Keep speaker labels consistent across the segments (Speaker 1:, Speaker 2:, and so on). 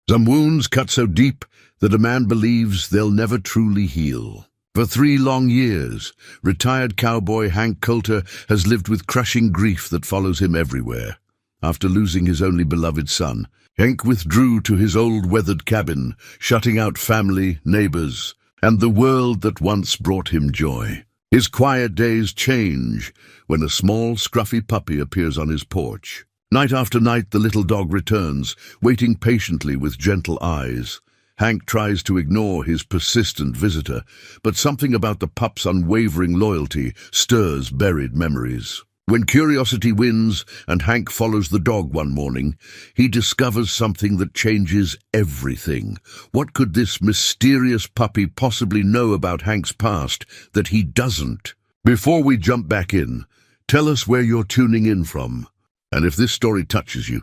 Speaker 1: Some wounds cut so deep that a man believes they'll never truly heal. For 3 long years, retired cowboy Hank Coulter has lived with crushing grief that follows him everywhere. After losing his only beloved son, Hank withdrew to his old weathered cabin, shutting out family, neighbors, and the world that once brought him joy. His quiet days change when a small, scruffy puppy appears on his porch. Night after night, the little dog returns, waiting patiently with gentle eyes. Hank tries to ignore his persistent visitor, but something about the pup's unwavering loyalty stirs buried memories. When curiosity wins and Hank follows the dog one morning, he discovers something that changes everything. What could this mysterious puppy possibly know about Hank's past that he doesn't? Before we jump back in, tell us where you're tuning in from. And if this story touches you,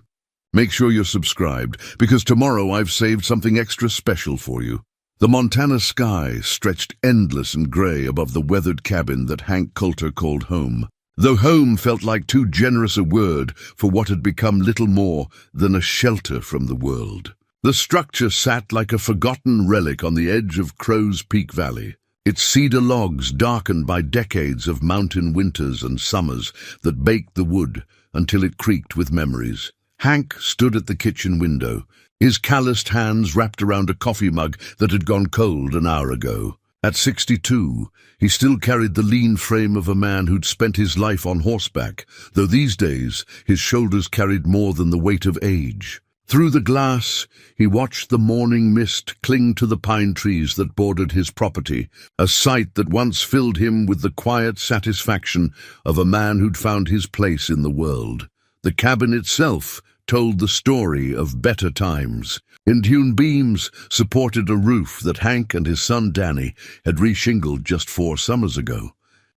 Speaker 1: make sure you're subscribed, because tomorrow I've saved something extra special for you. The Montana sky stretched endless and gray above the weathered cabin that Hank Coulter called home. Though home felt like too generous a word for what had become little more than a shelter from the world. The structure sat like a forgotten relic on the edge of Crow's Peak Valley, its cedar logs darkened by decades of mountain winters and summers that baked the wood until it creaked with memories. Hank stood at the kitchen window, his calloused hands wrapped around a coffee mug that had gone cold an hour ago. At 62, he still carried the lean frame of a man who'd spent his life on horseback, though these days his shoulders carried more than the weight of age. Through the glass, he watched the morning mist cling to the pine trees that bordered his property, a sight that once filled him with the quiet satisfaction of a man who'd found his place in the world. The cabin itself told the story of better times. Hewn beams supported a roof that Hank and his son Danny had reshingled just 4 summers ago.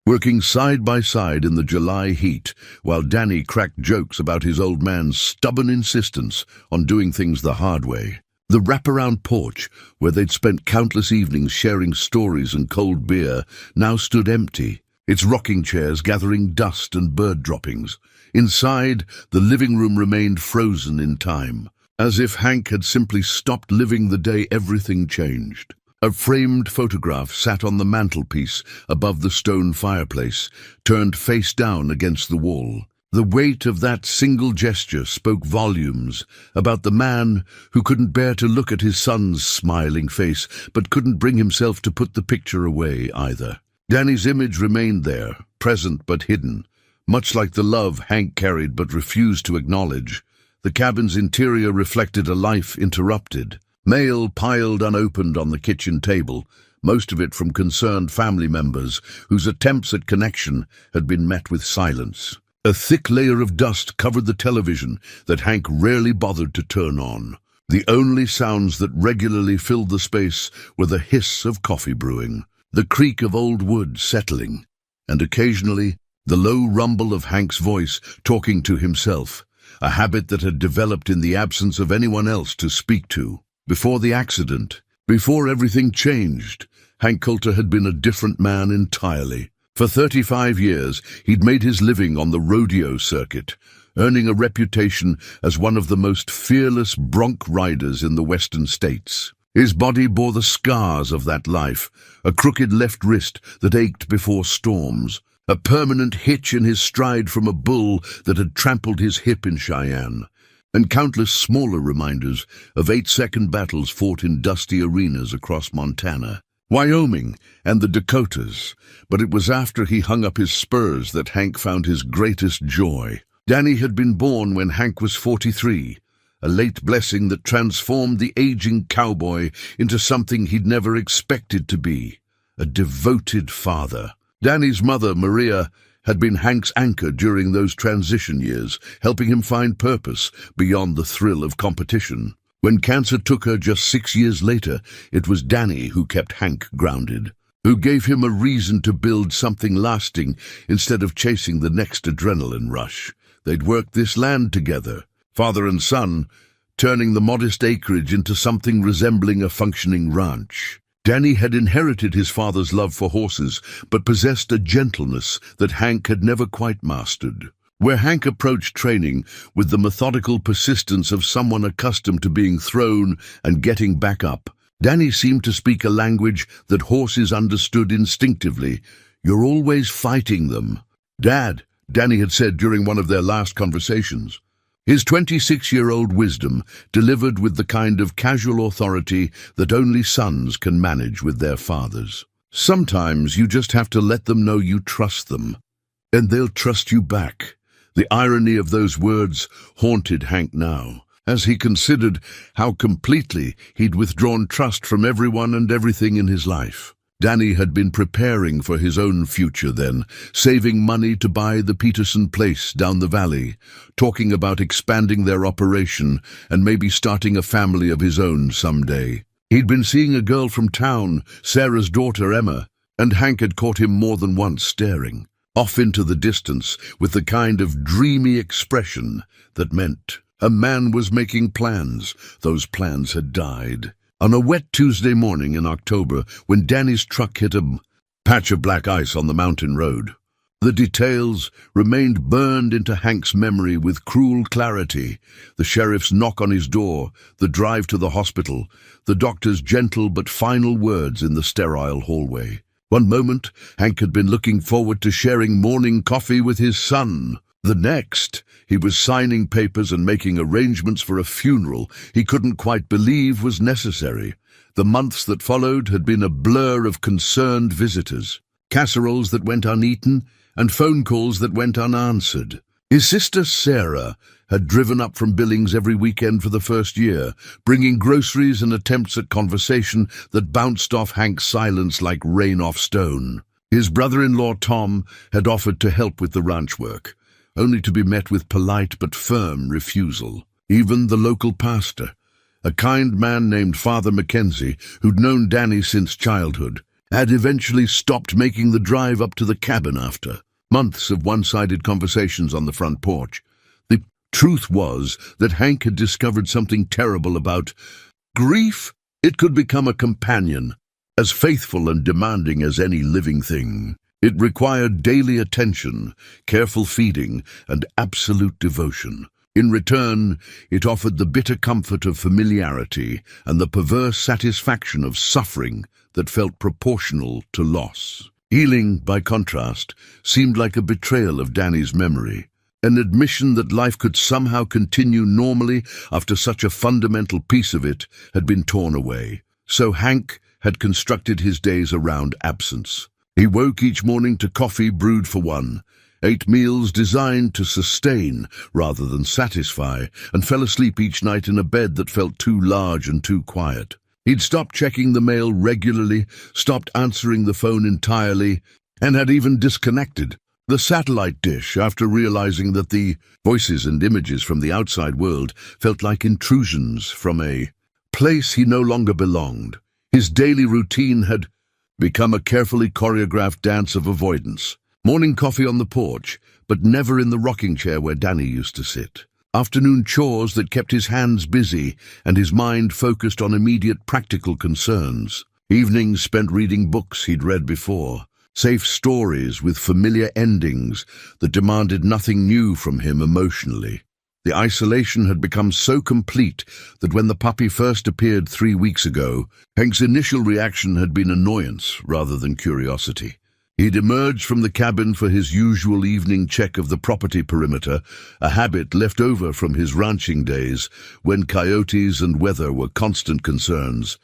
Speaker 1: Working side by side in the July heat, while Danny cracked jokes about his old man's stubborn insistence on doing things the hard way. The wraparound porch, where they'd spent countless evenings sharing stories and cold beer, now stood empty, its rocking chairs gathering dust and bird droppings. Inside, the living room remained frozen in time, as if Hank had simply stopped living the day everything changed. A framed photograph sat on the mantelpiece above the stone fireplace, turned face down against the wall. The weight of that single gesture spoke volumes about the man who couldn't bear to look at his son's smiling face, but couldn't bring himself to put the picture away either. Danny's image remained there, present but hidden, much like the love Hank carried but refused to acknowledge. The cabin's interior reflected a life interrupted. Mail piled unopened on the kitchen table, most of it from concerned family members whose attempts at connection had been met with silence. A thick layer of dust covered the television that Hank rarely bothered to turn on. The only sounds that regularly filled the space were the hiss of coffee brewing, the creak of old wood settling, and occasionally the low rumble of Hank's voice talking to himself, a habit that had developed in the absence of anyone else to speak to. Before the accident, before everything changed, Hank Coulter had been a different man entirely. For 35 years, he'd made his living on the rodeo circuit, earning a reputation as one of the most fearless bronc riders in the western states. His body bore the scars of that life, a crooked left wrist that ached before storms, a permanent hitch in his stride from a bull that had trampled his hip in Cheyenne, and countless smaller reminders of 8-second battles fought in dusty arenas across Montana, Wyoming, and the Dakotas. But it was after he hung up his spurs that Hank found his greatest joy. Danny had been born when Hank was 43, a late blessing that transformed the aging cowboy into something he'd never expected to be, a devoted father. Danny's mother, Maria, had been Hank's anchor during those transition years, helping him find purpose beyond the thrill of competition. When cancer took her just 6 years later, it was Danny who kept Hank grounded, who gave him a reason to build something lasting instead of chasing the next adrenaline rush. They'd worked this land together, father and son, turning the modest acreage into something resembling a functioning ranch. Danny had inherited his father's love for horses, but possessed a gentleness that Hank had never quite mastered. Where Hank approached training with the methodical persistence of someone accustomed to being thrown and getting back up, Danny seemed to speak a language that horses understood instinctively. "You're always fighting them." "Dad," Danny had said during one of their last conversations. His 26-year-old wisdom delivered with the kind of casual authority that only sons can manage with their fathers. Sometimes you just have to let them know you trust them, and they'll trust you back. The irony of those words haunted Hank now, as he considered how completely he'd withdrawn trust from everyone and everything in his life. Danny had been preparing for his own future then, saving money to buy the Peterson place down the valley, talking about expanding their operation and maybe starting a family of his own someday. He'd been seeing a girl from town, Sarah's daughter Emma, and Hank had caught him more than once staring off into the distance with the kind of dreamy expression that meant a man was making plans. Those plans had died. On a wet Tuesday morning in October, when Danny's truck hit a patch of black ice on the mountain road, the details remained burned into Hank's memory with cruel clarity. The sheriff's knock on his door, the drive to the hospital, the doctor's gentle but final words in the sterile hallway. One moment, Hank had been looking forward to sharing morning coffee with his son. The next, he was signing papers and making arrangements for a funeral he couldn't quite believe was necessary. The months that followed had been a blur of concerned visitors, casseroles that went uneaten, and phone calls that went unanswered. His sister Sarah had driven up from Billings every weekend for the first year, bringing groceries and attempts at conversation that bounced off Hank's silence like rain off stone. His brother-in-law Tom had offered to help with the ranch work, only to be met with polite but firm refusal. Even the local pastor, a kind man named Father Mackenzie, who'd known Danny since childhood, had eventually stopped making the drive up to the cabin after months of one-sided conversations on the front porch. The truth was that Hank had discovered something terrible about grief. It could become a companion, as faithful and demanding as any living thing. It required daily attention, careful feeding, and absolute devotion. In return, it offered the bitter comfort of familiarity and the perverse satisfaction of suffering that felt proportional to loss. Healing, by contrast, seemed like a betrayal of Danny's memory, an admission that life could somehow continue normally after such a fundamental piece of it had been torn away. So Hank had constructed his days around absence. He woke each morning to coffee brewed for one, ate meals designed to sustain rather than satisfy, and fell asleep each night in a bed that felt too large and too quiet. He'd stopped checking the mail regularly, stopped answering the phone entirely, and had even disconnected the satellite dish after realizing that the voices and images from the outside world felt like intrusions from a place he no longer belonged. His daily routine had become a carefully choreographed dance of avoidance. Morning coffee on the porch, but never in the rocking chair where Danny used to sit. Afternoon chores that kept his hands busy and his mind focused on immediate practical concerns. Evenings spent reading books he'd read before, safe stories with familiar endings that demanded nothing new from him emotionally. The isolation had become so complete that when the puppy first appeared 3 weeks ago, Hank's initial reaction had been annoyance rather than curiosity. He'd emerged from the cabin for his usual evening check of the property perimeter, a habit left over from his ranching days when coyotes and weather were constant concerns,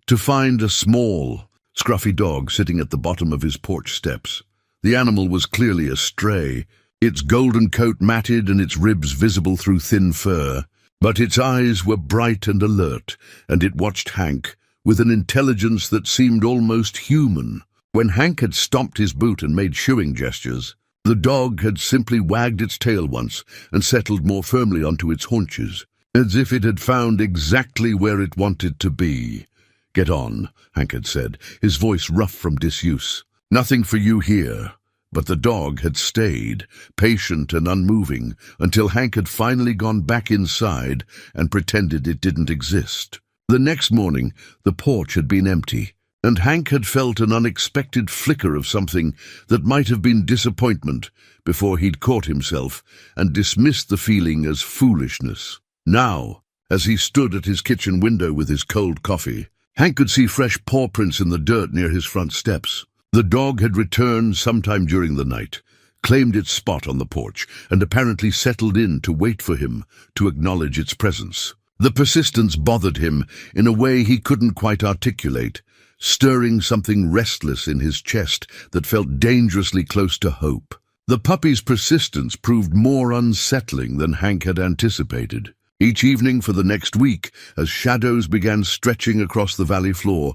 Speaker 1: to find a small, scruffy dog sitting at the bottom of his porch steps. The animal was clearly a stray, its golden coat matted and its ribs visible through thin fur, but its eyes were bright and alert, and it watched Hank with an intelligence that seemed almost human. When Hank had stomped his boot and made shooing gestures, the dog had simply wagged its tail once and settled more firmly onto its haunches, as if it had found exactly where it wanted to be. "Get on," Hank had said, his voice rough from disuse. "Nothing for you here." But the dog had stayed, patient and unmoving, until Hank had finally gone back inside and pretended it didn't exist. The next morning, the porch had been empty, and Hank had felt an unexpected flicker of something that might have been disappointment before he'd caught himself and dismissed the feeling as foolishness. Now, as he stood at his kitchen window with his cold coffee, Hank could see fresh paw prints in the dirt near his front steps. The dog had returned sometime during the night, claimed its spot on the porch, and apparently settled in to wait for him to acknowledge its presence. The persistence bothered him in a way he couldn't quite articulate, stirring something restless in his chest that felt dangerously close to hope. The puppy's persistence proved more unsettling than Hank had anticipated. Each evening for the next week, as shadows began stretching across the valley floor,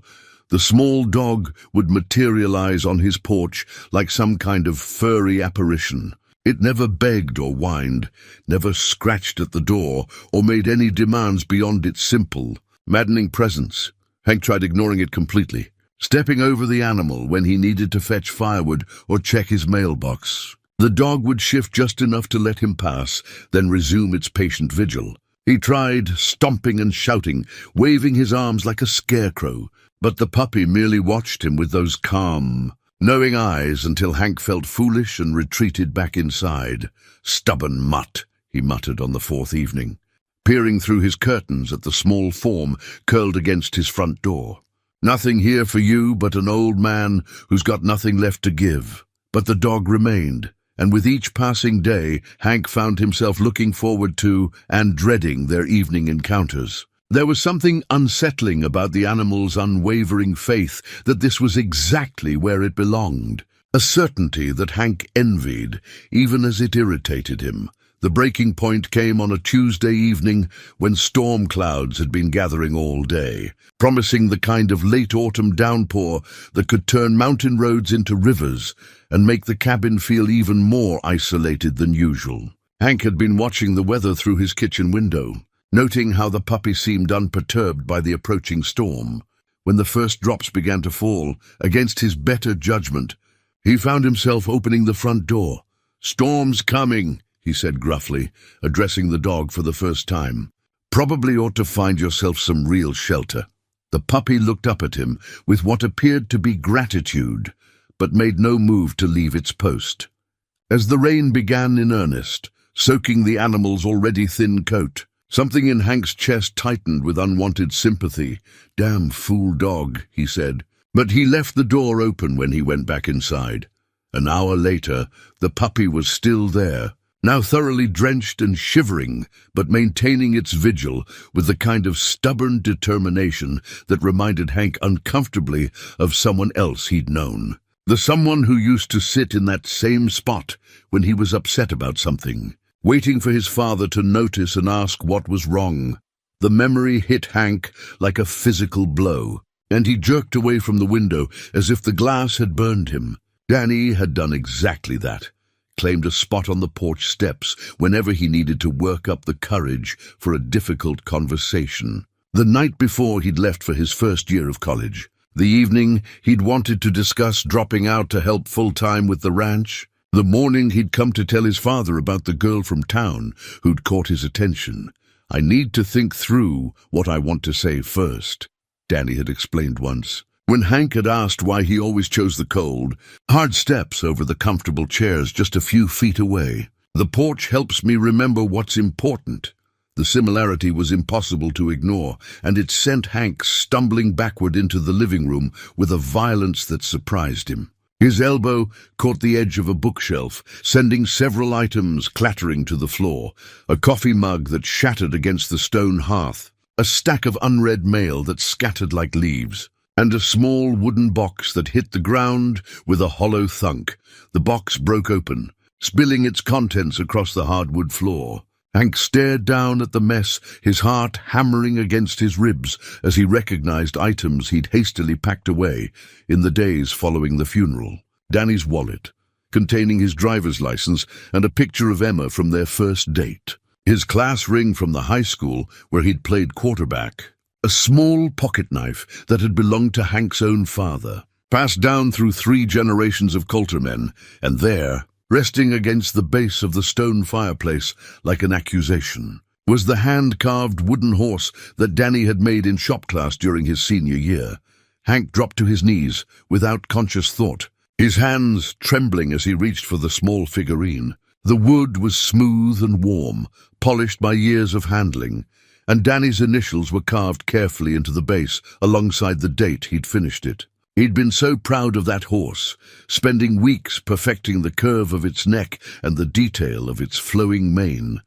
Speaker 1: the small dog would materialize on his porch like some kind of furry apparition. It never begged or whined, never scratched at the door, or made any demands beyond its simple, maddening presence. Hank tried ignoring it completely, stepping over the animal when he needed to fetch firewood or check his mailbox. The dog would shift just enough to let him pass, then resume its patient vigil. He tried, stomping and shouting, waving his arms like a scarecrow, but the puppy merely watched him with those calm, knowing eyes until Hank felt foolish and retreated back inside. "Stubborn mutt," he muttered on the fourth evening, peering through his curtains at the small form curled against his front door. "Nothing here for you but an old man who's got nothing left to give." But the dog remained, and with each passing day, Hank found himself looking forward to and dreading their evening encounters. There was something unsettling about the animal's unwavering faith that this was exactly where it belonged, a certainty that Hank envied, even as it irritated him. The breaking point came on a Tuesday evening when storm clouds had been gathering all day, promising the kind of late autumn downpour that could turn mountain roads into rivers and make the cabin feel even more isolated than usual. Hank had been watching the weather through his kitchen window, noting how the puppy seemed unperturbed by the approaching storm. When the first drops began to fall, against his better judgment, he found himself opening the front door. "Storm's coming," he said gruffly, addressing the dog for the first time. "Probably ought to find yourself some real shelter." The puppy looked up at him with what appeared to be gratitude, but made no move to leave its post. As the rain began in earnest, soaking the animal's already thin coat, something in Hank's chest tightened with unwanted sympathy. "Damn fool dog," he said. But he left the door open when he went back inside. An hour later, the puppy was still there, now thoroughly drenched and shivering, but maintaining its vigil with the kind of stubborn determination that reminded Hank uncomfortably of someone else he'd known. The someone who used to sit in that same spot when he was upset about something, waiting for his father to notice and ask what was wrong. The memory hit Hank like a physical blow, and he jerked away from the window as if the glass had burned him. Danny had done exactly that, claimed a spot on the porch steps whenever he needed to work up the courage for a difficult conversation. The night before he'd left for his first year of college, the evening he'd wanted to discuss dropping out to help full-time with the ranch, the morning he'd come to tell his father about the girl from town who'd caught his attention. "I need to think through what I want to say first," Danny had explained once. When Hank had asked why he always chose the cold, hard steps over the comfortable chairs just a few feet away. "The porch helps me remember what's important." The similarity was impossible to ignore, and it sent Hank stumbling backward into the living room with a violence that surprised him. His elbow caught the edge of a bookshelf, sending several items clattering to the floor. A coffee mug that shattered against the stone hearth, a stack of unread mail that scattered like leaves, and a small wooden box that hit the ground with a hollow thunk. The box broke open, spilling its contents across the hardwood floor. Hank stared down at the mess, his heart hammering against his ribs as he recognized items he'd hastily packed away in the days following the funeral. Danny's wallet, containing his driver's license and a picture of Emma from their first date. His class ring from the high school where he'd played quarterback. A small pocket knife that had belonged to Hank's own father, passed down through 3 generations of Coulter men, and there, resting against the base of the stone fireplace like an accusation, was the hand-carved wooden horse that Danny had made in shop class during his senior year. Hank dropped to his knees without conscious thought, his hands trembling as he reached for the small figurine. The wood was smooth and warm, polished by years of handling, and Danny's initials were carved carefully into the base alongside the date he'd finished it. He'd been so proud of that horse, spending weeks perfecting the curve of its neck and the detail of its flowing mane.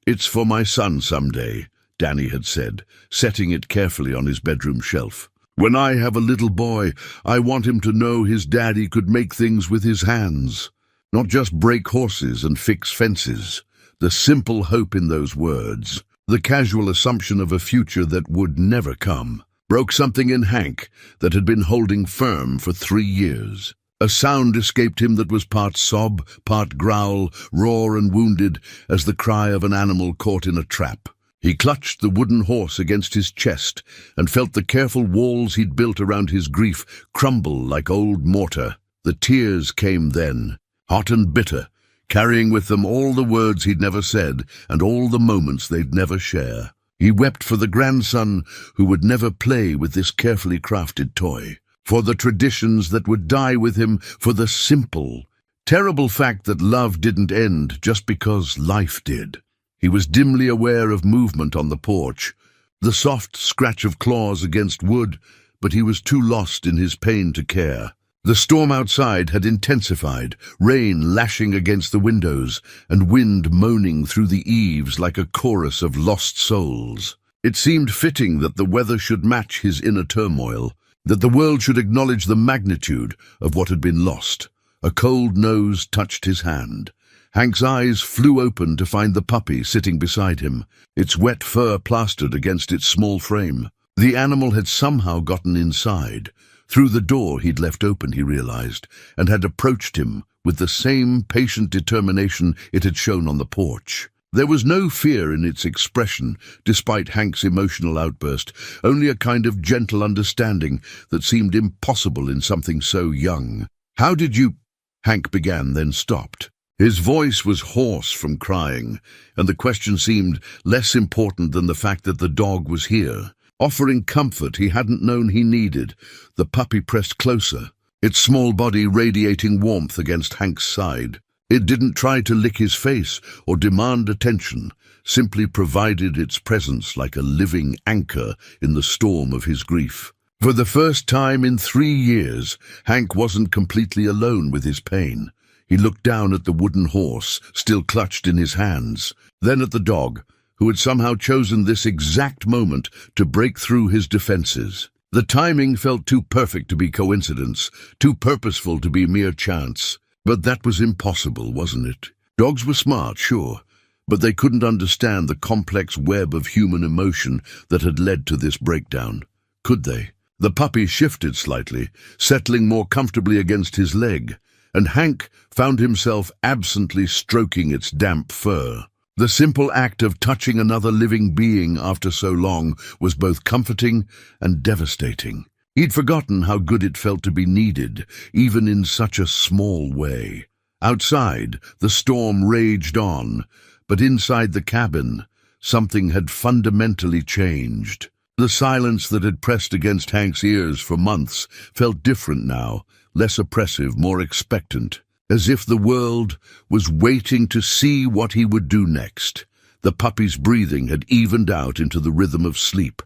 Speaker 1: "It's for my son someday," Danny had said, setting it carefully on his bedroom shelf. "When I have a little boy, I want him to know his daddy could make things with his hands, not just break horses and fix fences." The simple hope in those words, the casual assumption of a future that would never come, broke something in Hank that had been holding firm for 3 years. A sound escaped him that was part sob, part growl, raw and wounded as the cry of an animal caught in a trap. He clutched the wooden horse against his chest and felt the careful walls he'd built around his grief crumble like old mortar. The tears came then, hot and bitter, carrying with them all the words he'd never said and all the moments they'd never share. He wept for the grandson who would never play with this carefully crafted toy, for the traditions that would die with him, for the simple, terrible fact that love didn't end just because life did. He was dimly aware of movement on the porch, the soft scratch of claws against wood, but he was too lost in his pain to care. The storm outside had intensified, rain lashing against the windows and wind moaning through the eaves like a chorus of lost souls. It seemed fitting that the weather should match his inner turmoil, that the world should acknowledge the magnitude of what had been lost. A cold nose touched his hand. Hank's eyes flew open to find the puppy sitting beside him, its wet fur plastered against its small frame. The animal had somehow gotten inside, through the door he'd left open, he realized, and had approached him with the same patient determination it had shown on the porch. There was no fear in its expression, despite Hank's emotional outburst, only a kind of gentle understanding that seemed impossible in something so young. "How did you—" Hank began, then stopped. His voice was hoarse from crying, and the question seemed less important than the fact that the dog was here, offering comfort he hadn't known he needed. The puppy pressed closer, its small body radiating warmth against Hank's side. It didn't try to lick his face or demand attention, simply provided its presence like a living anchor in the storm of his grief. For the first time in 3 years, Hank wasn't completely alone with his pain. He looked down at the wooden horse, still clutched in his hands, then at the dog, who had somehow chosen this exact moment to break through his defenses. The timing felt too perfect to be coincidence, too purposeful to be mere chance. But that was impossible, wasn't it? Dogs were smart, sure, but they couldn't understand the complex web of human emotion that had led to this breakdown. Could they? The puppy shifted slightly, settling more comfortably against his leg, and Hank found himself absently stroking its damp fur. The simple act of touching another living being after so long was both comforting and devastating. He'd forgotten how good it felt to be needed, even in such a small way. Outside, the storm raged on, but inside the cabin, something had fundamentally changed. The silence that had pressed against Hank's ears for months felt different now, less oppressive, more expectant, as if the world was waiting to see what he would do next. The puppy's breathing had evened out into the rhythm of sleep,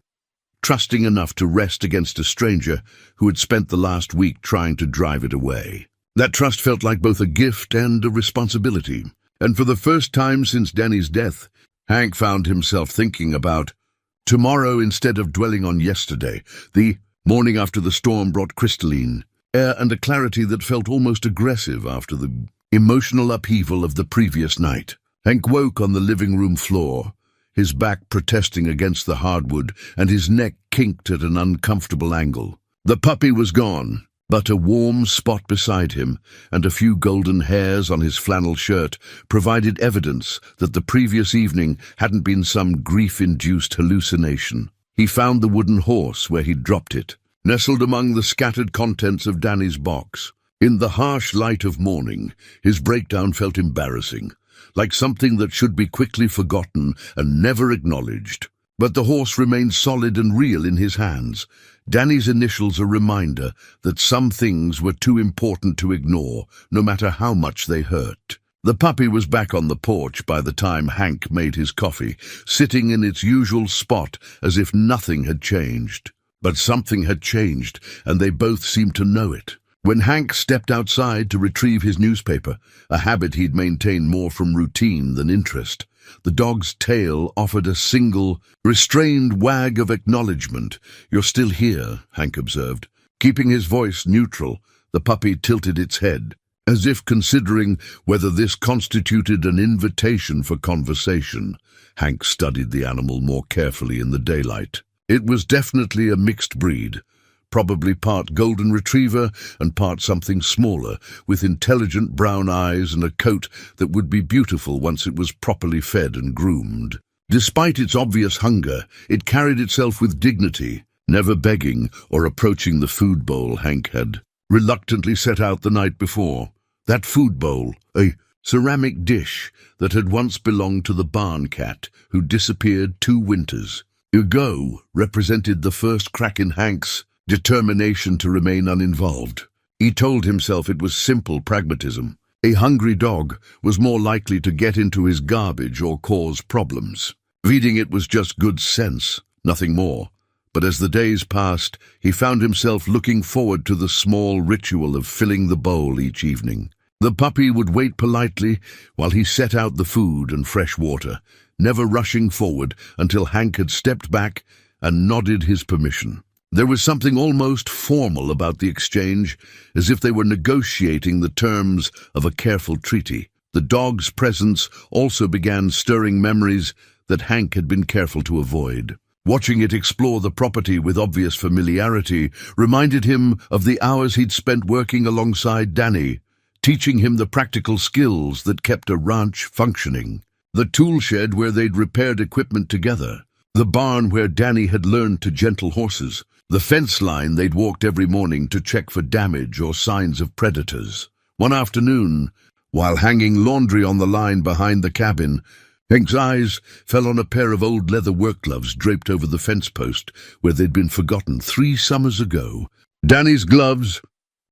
Speaker 1: trusting enough to rest against a stranger who had spent the last week trying to drive it away. That trust felt like both a gift and a responsibility, and for the first time since Danny's death, Hank found himself thinking about tomorrow instead of dwelling on yesterday. The morning after the storm brought crystalline air and a clarity that felt almost aggressive after the emotional upheaval of the previous night. Hank woke on the living room floor, his back protesting against the hardwood and his neck kinked at an uncomfortable angle. The puppy was gone, but a warm spot beside him and a few golden hairs on his flannel shirt provided evidence that the previous evening hadn't been some grief-induced hallucination. He found the wooden horse where he'd dropped it, nestled among the scattered contents of Danny's box. In the harsh light of morning, his breakdown felt embarrassing, like something that should be quickly forgotten and never acknowledged. But the horse remained solid and real in his hands. Danny's initials a reminder that some things were too important to ignore, no matter how much they hurt. The puppy was back on the porch by the time Hank made his coffee, sitting in its usual spot as if nothing had changed. But something had changed, and they both seemed to know it. When Hank stepped outside to retrieve his newspaper, a habit he'd maintained more from routine than interest, the dog's tail offered a single, restrained wag of acknowledgement. "You're still here," Hank observed. Keeping his voice neutral, the puppy tilted its head, as if considering whether this constituted an invitation for conversation. Hank studied the animal more carefully in the daylight. It was definitely a mixed breed, probably part golden retriever and part something smaller, with intelligent brown eyes and a coat that would be beautiful once it was properly fed and groomed. Despite its obvious hunger, it carried itself with dignity, never begging or approaching the food bowl Hank had reluctantly set out the night before. That food bowl, a ceramic dish that had once belonged to the barn cat who disappeared 2 winters ago, represented the first crack in Hank's determination to remain uninvolved. He told himself it was simple pragmatism. A hungry dog was more likely to get into his garbage or cause problems. Feeding it was just good sense, nothing more. But as the days passed, he found himself looking forward to the small ritual of filling the bowl each evening. The puppy would wait politely while he set out the food and fresh water, never rushing forward until Hank had stepped back and nodded his permission. There was something almost formal about the exchange, as if they were negotiating the terms of a careful treaty. The dog's presence also began stirring memories that Hank had been careful to avoid. Watching it explore the property with obvious familiarity reminded him of the hours he'd spent working alongside Danny, teaching him the practical skills that kept a ranch functioning. The tool shed where they'd repaired equipment together, the barn where Danny had learned to gentle horses, the fence line they'd walked every morning to check for damage or signs of predators. One afternoon, while hanging laundry on the line behind the cabin, Hank's eyes fell on a pair of old leather work gloves draped over the fence post where they'd been forgotten 3 summers ago. Danny's gloves,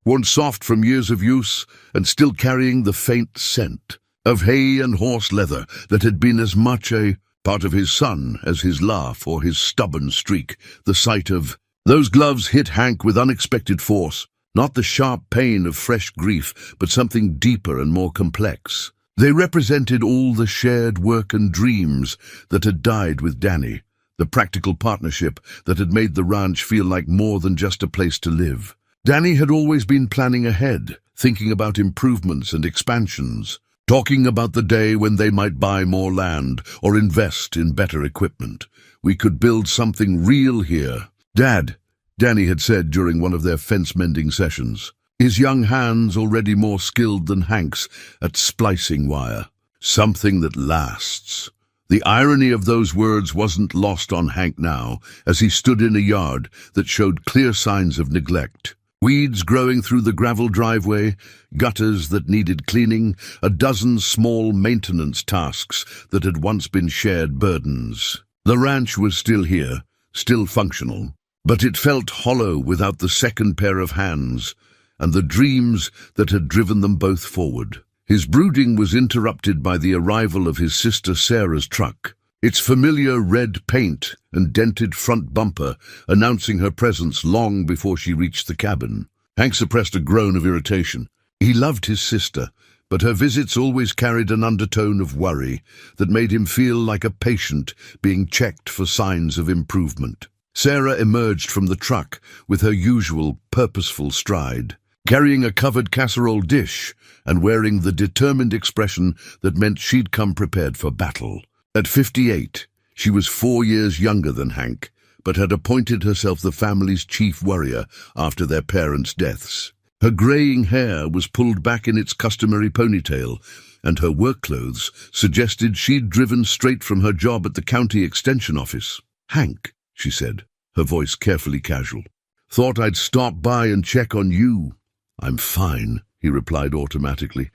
Speaker 1: worn soft from years of use and still carrying the faint scent of hay and horse leather that had been as much a part of his son as his laugh or his stubborn streak. The sight of those gloves hit Hank with unexpected force, not the sharp pain of fresh grief, but something deeper and more complex. They represented all the shared work and dreams that had died with Danny, the practical partnership that had made the ranch feel like more than just a place to live. Danny had always been planning ahead, thinking about improvements and expansions, talking about the day when they might buy more land or invest in better equipment. "We could build something real here, Dad," Danny had said during one of their fence-mending sessions, his young hands already more skilled than Hank's at splicing wire. "Something that lasts." The irony of those words wasn't lost on Hank now, as he stood in a yard that showed clear signs of neglect. Weeds growing through the gravel driveway, gutters that needed cleaning, a dozen small maintenance tasks that had once been shared burdens. The ranch was still here, still functional, but it felt hollow without the second pair of hands and the dreams that had driven them both forward. His brooding was interrupted by the arrival of his sister Sarah's truck, its familiar red paint and dented front bumper announcing her presence long before she reached the cabin. Hank suppressed a groan of irritation. He loved his sister, but her visits always carried an undertone of worry that made him feel like a patient being checked for signs of improvement. Sarah emerged from the truck with her usual purposeful stride, carrying a covered casserole dish and wearing the determined expression that meant she'd come prepared for battle. At 58, she was 4 years younger than Hank, but had appointed herself the family's chief warrior after their parents' deaths. Her graying hair was pulled back in its customary ponytail, and her work clothes suggested she'd driven straight from her job at the county extension office. "Hank," she said, her voice carefully casual, "thought I'd stop by and check on you." "I'm fine," he replied automatically,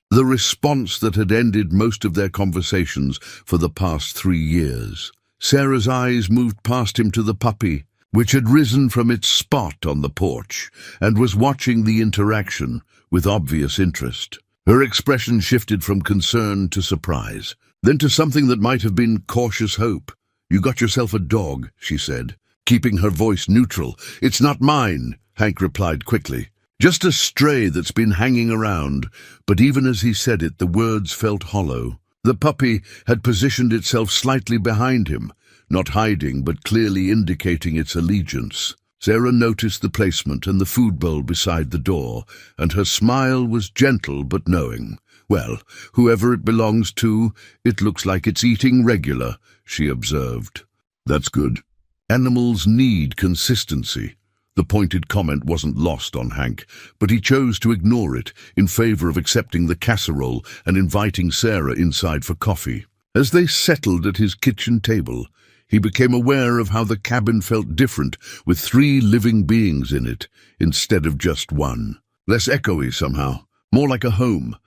Speaker 1: the response that had ended most of their conversations for the past 3 years. Sarah's eyes moved past him to the puppy, which had risen from its spot on the porch and was watching the interaction with obvious interest. Her expression shifted from concern to surprise, then to something that might have been cautious hope. "You got yourself a dog," she said, keeping her voice neutral. "It's not mine," Hank replied quickly. "Just a stray that's been hanging around." But even as he said it, the words felt hollow. The puppy had positioned itself slightly behind him, not hiding but clearly indicating its allegiance. Sarah noticed the placement and the food bowl beside the door, and her smile was gentle but knowing. "Well, whoever it belongs to, it looks like it's eating regular," she observed. "That's good. Animals need consistency." The pointed comment wasn't lost on Hank, but he chose to ignore it in favor of accepting the casserole and inviting Sarah inside for coffee. As they settled at his kitchen table, he became aware of how the cabin felt different with 3 living beings in it, instead of just one. Less echoey somehow, more like a home.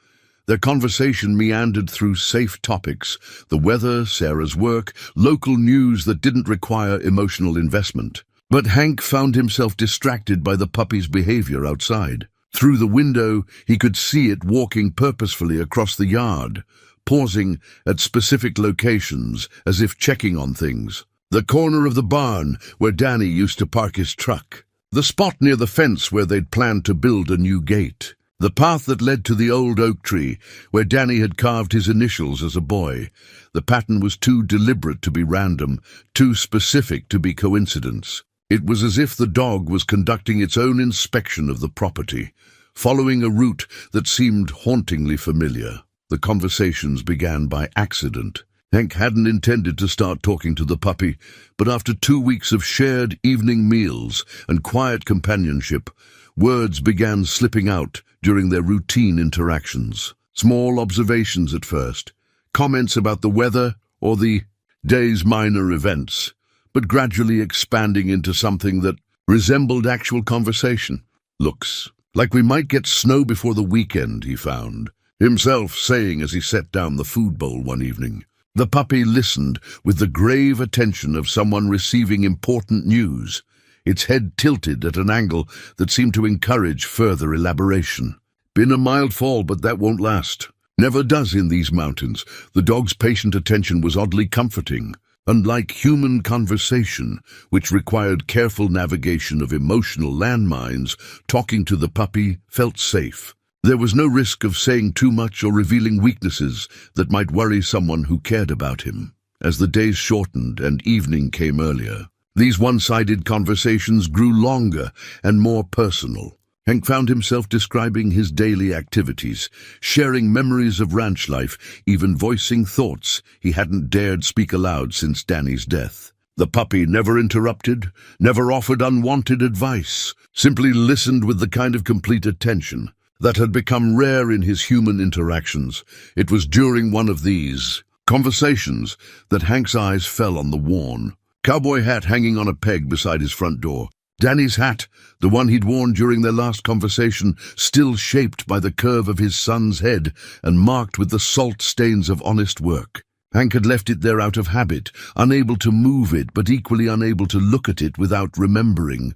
Speaker 1: Their conversation meandered through safe topics: the weather, Sarah's work, local news that didn't require emotional investment. But Hank found himself distracted by the puppy's behavior outside. Through the window, he could see it walking purposefully across the yard, pausing at specific locations as if checking on things. The corner of the barn where Danny used to park his truck. The spot near the fence where they'd planned to build a new gate. The path that led to the old oak tree where Danny had carved his initials as a boy. The pattern was too deliberate to be random, too specific to be coincidence. It was as if the dog was conducting its own inspection of the property, following a route that seemed hauntingly familiar. The conversations began by accident. Hank hadn't intended to start talking to the puppy, but after 2 weeks of shared evening meals and quiet companionship, words began slipping out during their routine interactions. Small observations at first, comments about the weather or the day's minor events, but gradually expanding into something that resembled actual conversation. "Looks like we might get snow before the weekend," he found himself saying as he set down the food bowl one evening. The puppy listened with the grave attention of someone receiving important news, its head tilted at an angle that seemed to encourage further elaboration. "Been a mild fall, but that won't last. Never does in these mountains." The dog's patient attention was oddly comforting. Unlike human conversation, which required careful navigation of emotional landmines, talking to the puppy felt safe. There was no risk of saying too much or revealing weaknesses that might worry someone who cared about him. As the days shortened and evening came earlier, these one-sided conversations grew longer and more personal. Hank found himself describing his daily activities, sharing memories of ranch life, even voicing thoughts he hadn't dared speak aloud since Danny's death. The puppy never interrupted, never offered unwanted advice, simply listened with the kind of complete attention that had become rare in his human interactions. It was during one of these conversations that Hank's eyes fell on the worn cowboy hat hanging on a peg beside his front door. Danny's hat, the one he'd worn during their last conversation, still shaped by the curve of his son's head and marked with the salt stains of honest work. Hank had left it there out of habit, unable to move it, but equally unable to look at it without remembering.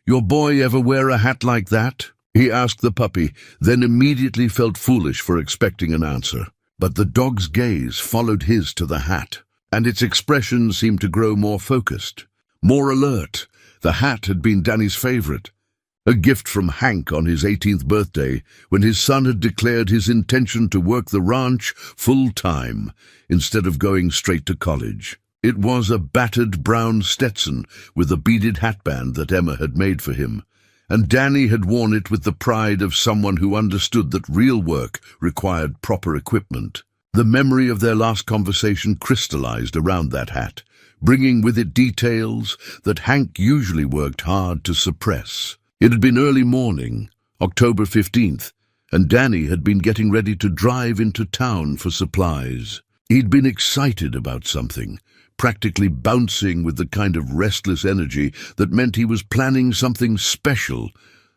Speaker 1: "Your boy ever wear a hat like that?" he asked the puppy, then immediately felt foolish for expecting an answer. But the dog's gaze followed his to the hat, and its expression seemed to grow more focused, more alert. The hat had been Danny's favorite, a gift from Hank on his 18th birthday, when his son had declared his intention to work the ranch full-time instead of going straight to college. It was a battered brown Stetson with a beaded hatband that Emma had made for him, and Danny had worn it with the pride of someone who understood that real work required proper equipment. The memory of their last conversation crystallized around that hat, bringing with it details that Hank usually worked hard to suppress. It had been early morning, October 15th, and Danny had been getting ready to drive into town for supplies. He'd been excited about something, practically bouncing with the kind of restless energy that meant he was planning something special.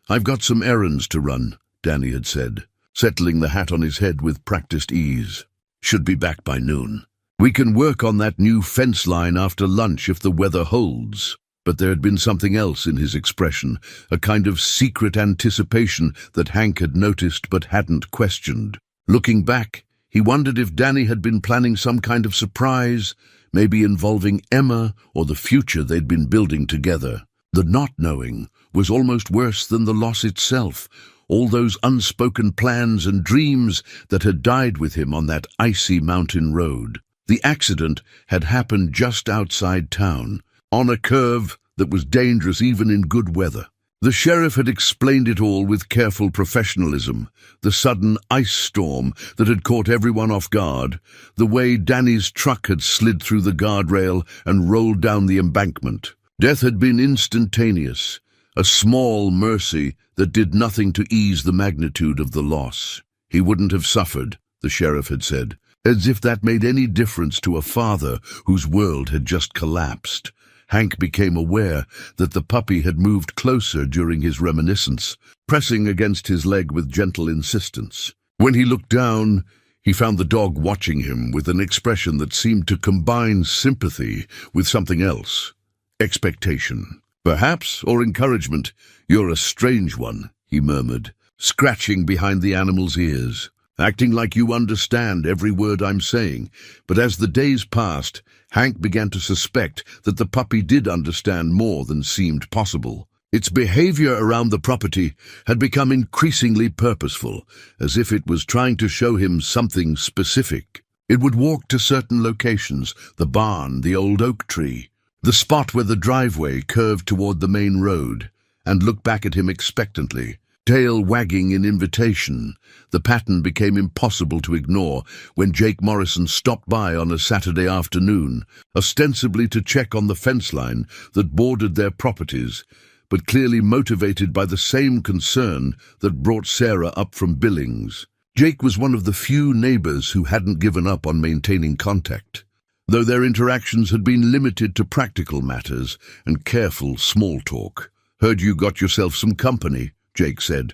Speaker 1: "I've got some errands to run," Danny had said, settling the hat on his head with practiced ease. "Should be back by noon." "We can work on that new fence line after lunch if the weather holds." But there had been something else in his expression, a kind of secret anticipation that Hank had noticed but hadn't questioned. Looking back, he wondered if Danny had been planning some kind of surprise, maybe involving Emma or the future they'd been building together. The not knowing was almost worse than the loss itself, all those unspoken plans and dreams that had died with him on that icy mountain road. The accident had happened just outside town, on a curve that was dangerous even in good weather. The sheriff had explained it all with careful professionalism, the sudden ice storm that had caught everyone off guard, the way Danny's truck had slid through the guardrail and rolled down the embankment. Death had been instantaneous, a small mercy that did nothing to ease the magnitude of the loss. He wouldn't have suffered, the sheriff had said, as if that made any difference to a father whose world had just collapsed. Hank became aware that the puppy had moved closer during his reminiscence, pressing against his leg with gentle insistence. When he looked down, he found the dog watching him with an expression that seemed to combine sympathy with something else. Expectation, perhaps, or encouragement. "You're a strange one," he murmured, scratching behind the animal's ears, "acting like you understand every word I'm saying." But as the days passed, Hank began to suspect that the puppy did understand more than seemed possible. Its behavior around the property had become increasingly purposeful, as if it was trying to show him something specific. It would walk to certain locations, the barn, the old oak tree, the spot where the driveway curved toward the main road, and look back at him expectantly, tail wagging in invitation. The pattern became impossible to ignore when Jake Morrison stopped by on a Saturday afternoon, ostensibly to check on the fence line that bordered their properties, but clearly motivated by the same concern that brought Sarah up from Billings. Jake was one of the few neighbors who hadn't given up on maintaining contact, though their interactions had been limited to practical matters and careful small talk. "Heard you got yourself some company," Jake said,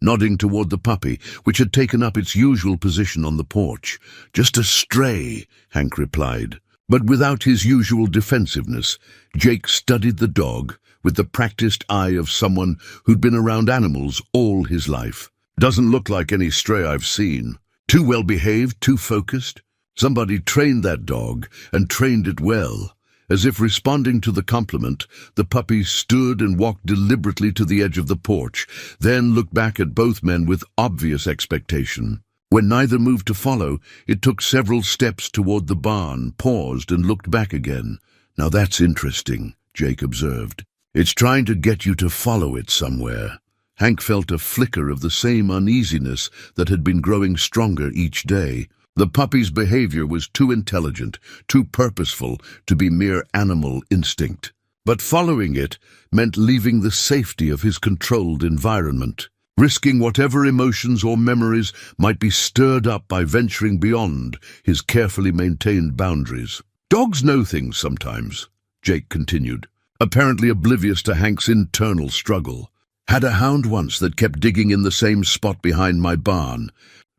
Speaker 1: nodding toward the puppy, which had taken up its usual position on the porch. "Just a stray," Hank replied. But without his usual defensiveness, Jake studied the dog with the practiced eye of someone who'd been around animals all his life. "Doesn't look like any stray I've seen. Too well behaved, too focused. Somebody trained that dog, and trained it well." As if responding to the compliment, the puppy stood and walked deliberately to the edge of the porch, then looked back at both men with obvious expectation. When neither moved to follow, it took several steps toward the barn, paused, and looked back again. "Now that's interesting," Jake observed. "It's trying to get you to follow it somewhere." Hank felt a flicker of the same uneasiness that had been growing stronger each day. The puppy's behavior was too intelligent, too purposeful to be mere animal instinct. But following it meant leaving the safety of his controlled environment, risking whatever emotions or memories might be stirred up by venturing beyond his carefully maintained boundaries. "Dogs know things sometimes," Jake continued, apparently oblivious to Hank's internal struggle. "Had a hound once that kept digging in the same spot behind my barn.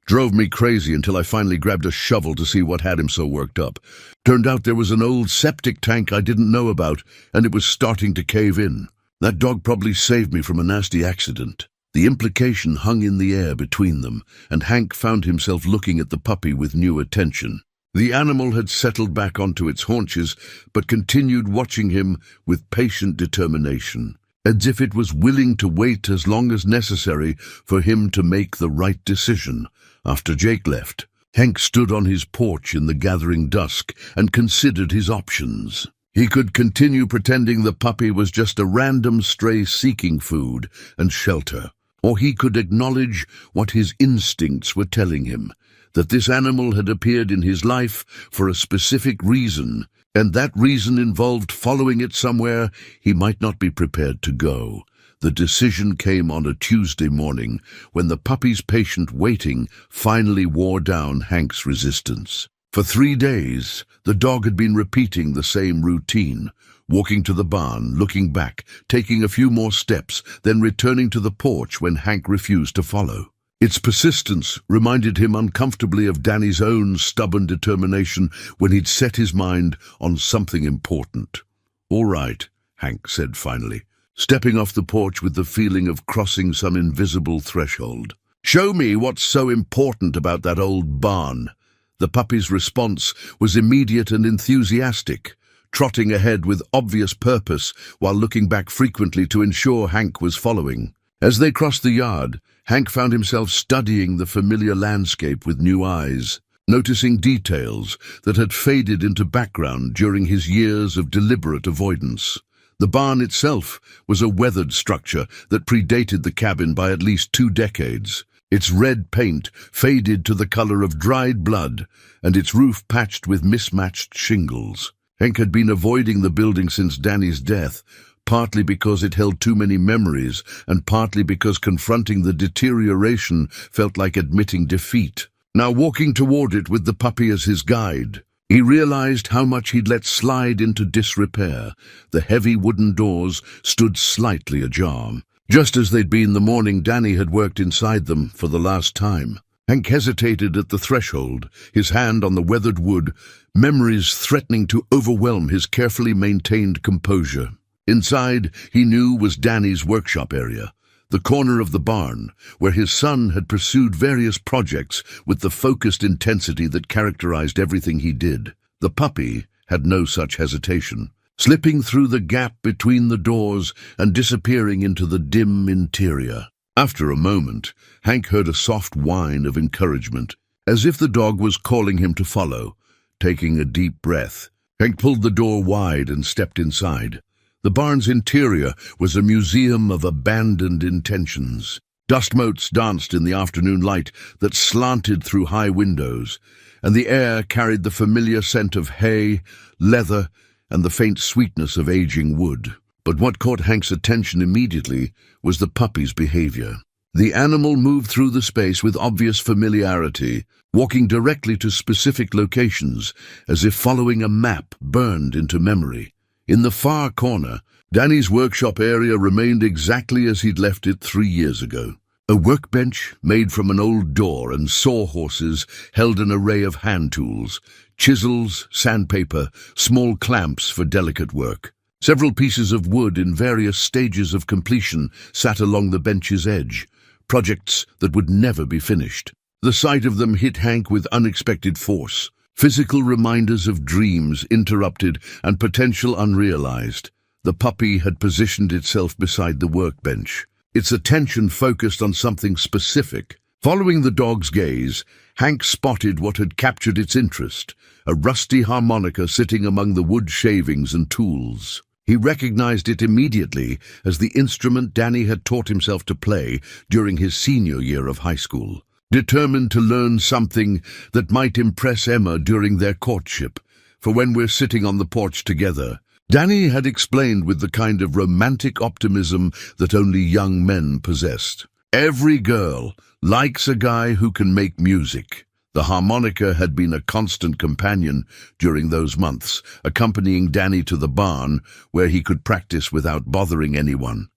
Speaker 1: Drove me crazy until I finally grabbed a shovel to see what had him so worked up. Turned out there was an old septic tank I didn't know about, and it was starting to cave in. That dog probably saved me from a nasty accident." The implication hung in the air between them, and Hank found himself looking at the puppy with new attention. The animal had settled back onto its haunches, but continued watching him with patient determination, as if it was willing to wait as long as necessary for him to make the right decision. After Jake left, Hank stood on his porch in the gathering dusk and considered his options. He could continue pretending the puppy was just a random stray seeking food and shelter, or he could acknowledge what his instincts were telling him, that this animal had appeared in his life for a specific reason, and that reason involved following it somewhere he might not be prepared to go. The decision came on a Tuesday morning when the puppy's patient waiting finally wore down Hank's resistance. For 3 days, the dog had been repeating the same routine, walking to the barn, looking back, taking a few more steps, then returning to the porch when Hank refused to follow. Its persistence reminded him uncomfortably of Danny's own stubborn determination when he'd set his mind on something important. "All right," Hank said finally, stepping off the porch with the feeling of crossing some invisible threshold. "Show me what's so important about that old barn." The puppy's response was immediate and enthusiastic, trotting ahead with obvious purpose while looking back frequently to ensure Hank was following. As they crossed the yard, Hank found himself studying the familiar landscape with new eyes, noticing details that had faded into background during his years of deliberate avoidance. The barn itself was a weathered structure that predated the cabin by at least 2 decades. Its red paint faded to the color of dried blood, and its roof patched with mismatched shingles. Hank had been avoiding the building since Danny's death, partly because it held too many memories, and partly because confronting the deterioration felt like admitting defeat. Now walking toward it with the puppy as his guide, he realized how much he'd let slide into disrepair. The heavy wooden doors stood slightly ajar, just as they'd been the morning Danny had worked inside them for the last time. Hank hesitated at the threshold, his hand on the weathered wood, memories threatening to overwhelm his carefully maintained composure. Inside, he knew, was Danny's workshop area, the corner of the barn where his son had pursued various projects with the focused intensity that characterized everything he did. The puppy had no such hesitation, slipping through the gap between the doors and disappearing into the dim interior. After a moment, Hank heard a soft whine of encouragement, as if the dog was calling him to follow. Taking a deep breath, Hank pulled the door wide and stepped inside. The barn's interior was a museum of abandoned intentions. Dust motes danced in the afternoon light that slanted through high windows, and the air carried the familiar scent of hay, leather, and the faint sweetness of aging wood. But what caught Hank's attention immediately was the puppy's behavior. The animal moved through the space with obvious familiarity, walking directly to specific locations, as if following a map burned into memory. In the far corner, Danny's workshop area remained exactly as he'd left it 3 years ago. A workbench made from an old door and sawhorses held an array of hand tools, chisels, sandpaper, small clamps for delicate work. Several pieces of wood in various stages of completion sat along the bench's edge, projects that would never be finished. The sight of them hit Hank with unexpected force. Physical reminders of dreams interrupted and potential unrealized. The puppy had positioned itself beside the workbench, its attention focused on something specific. Following the dog's gaze, Hank spotted what had captured its interest, a rusty harmonica sitting among the wood shavings and tools. He recognized it immediately as the instrument Danny had taught himself to play during his senior year of high school. Determined to learn something that might impress Emma during their courtship, for when we're sitting on the porch together, Danny had explained with the kind of romantic optimism that only young men possessed. Every girl likes a guy who can make music. The harmonica had been a constant companion during those months, accompanying Danny to the barn where he could practice without bothering anyone.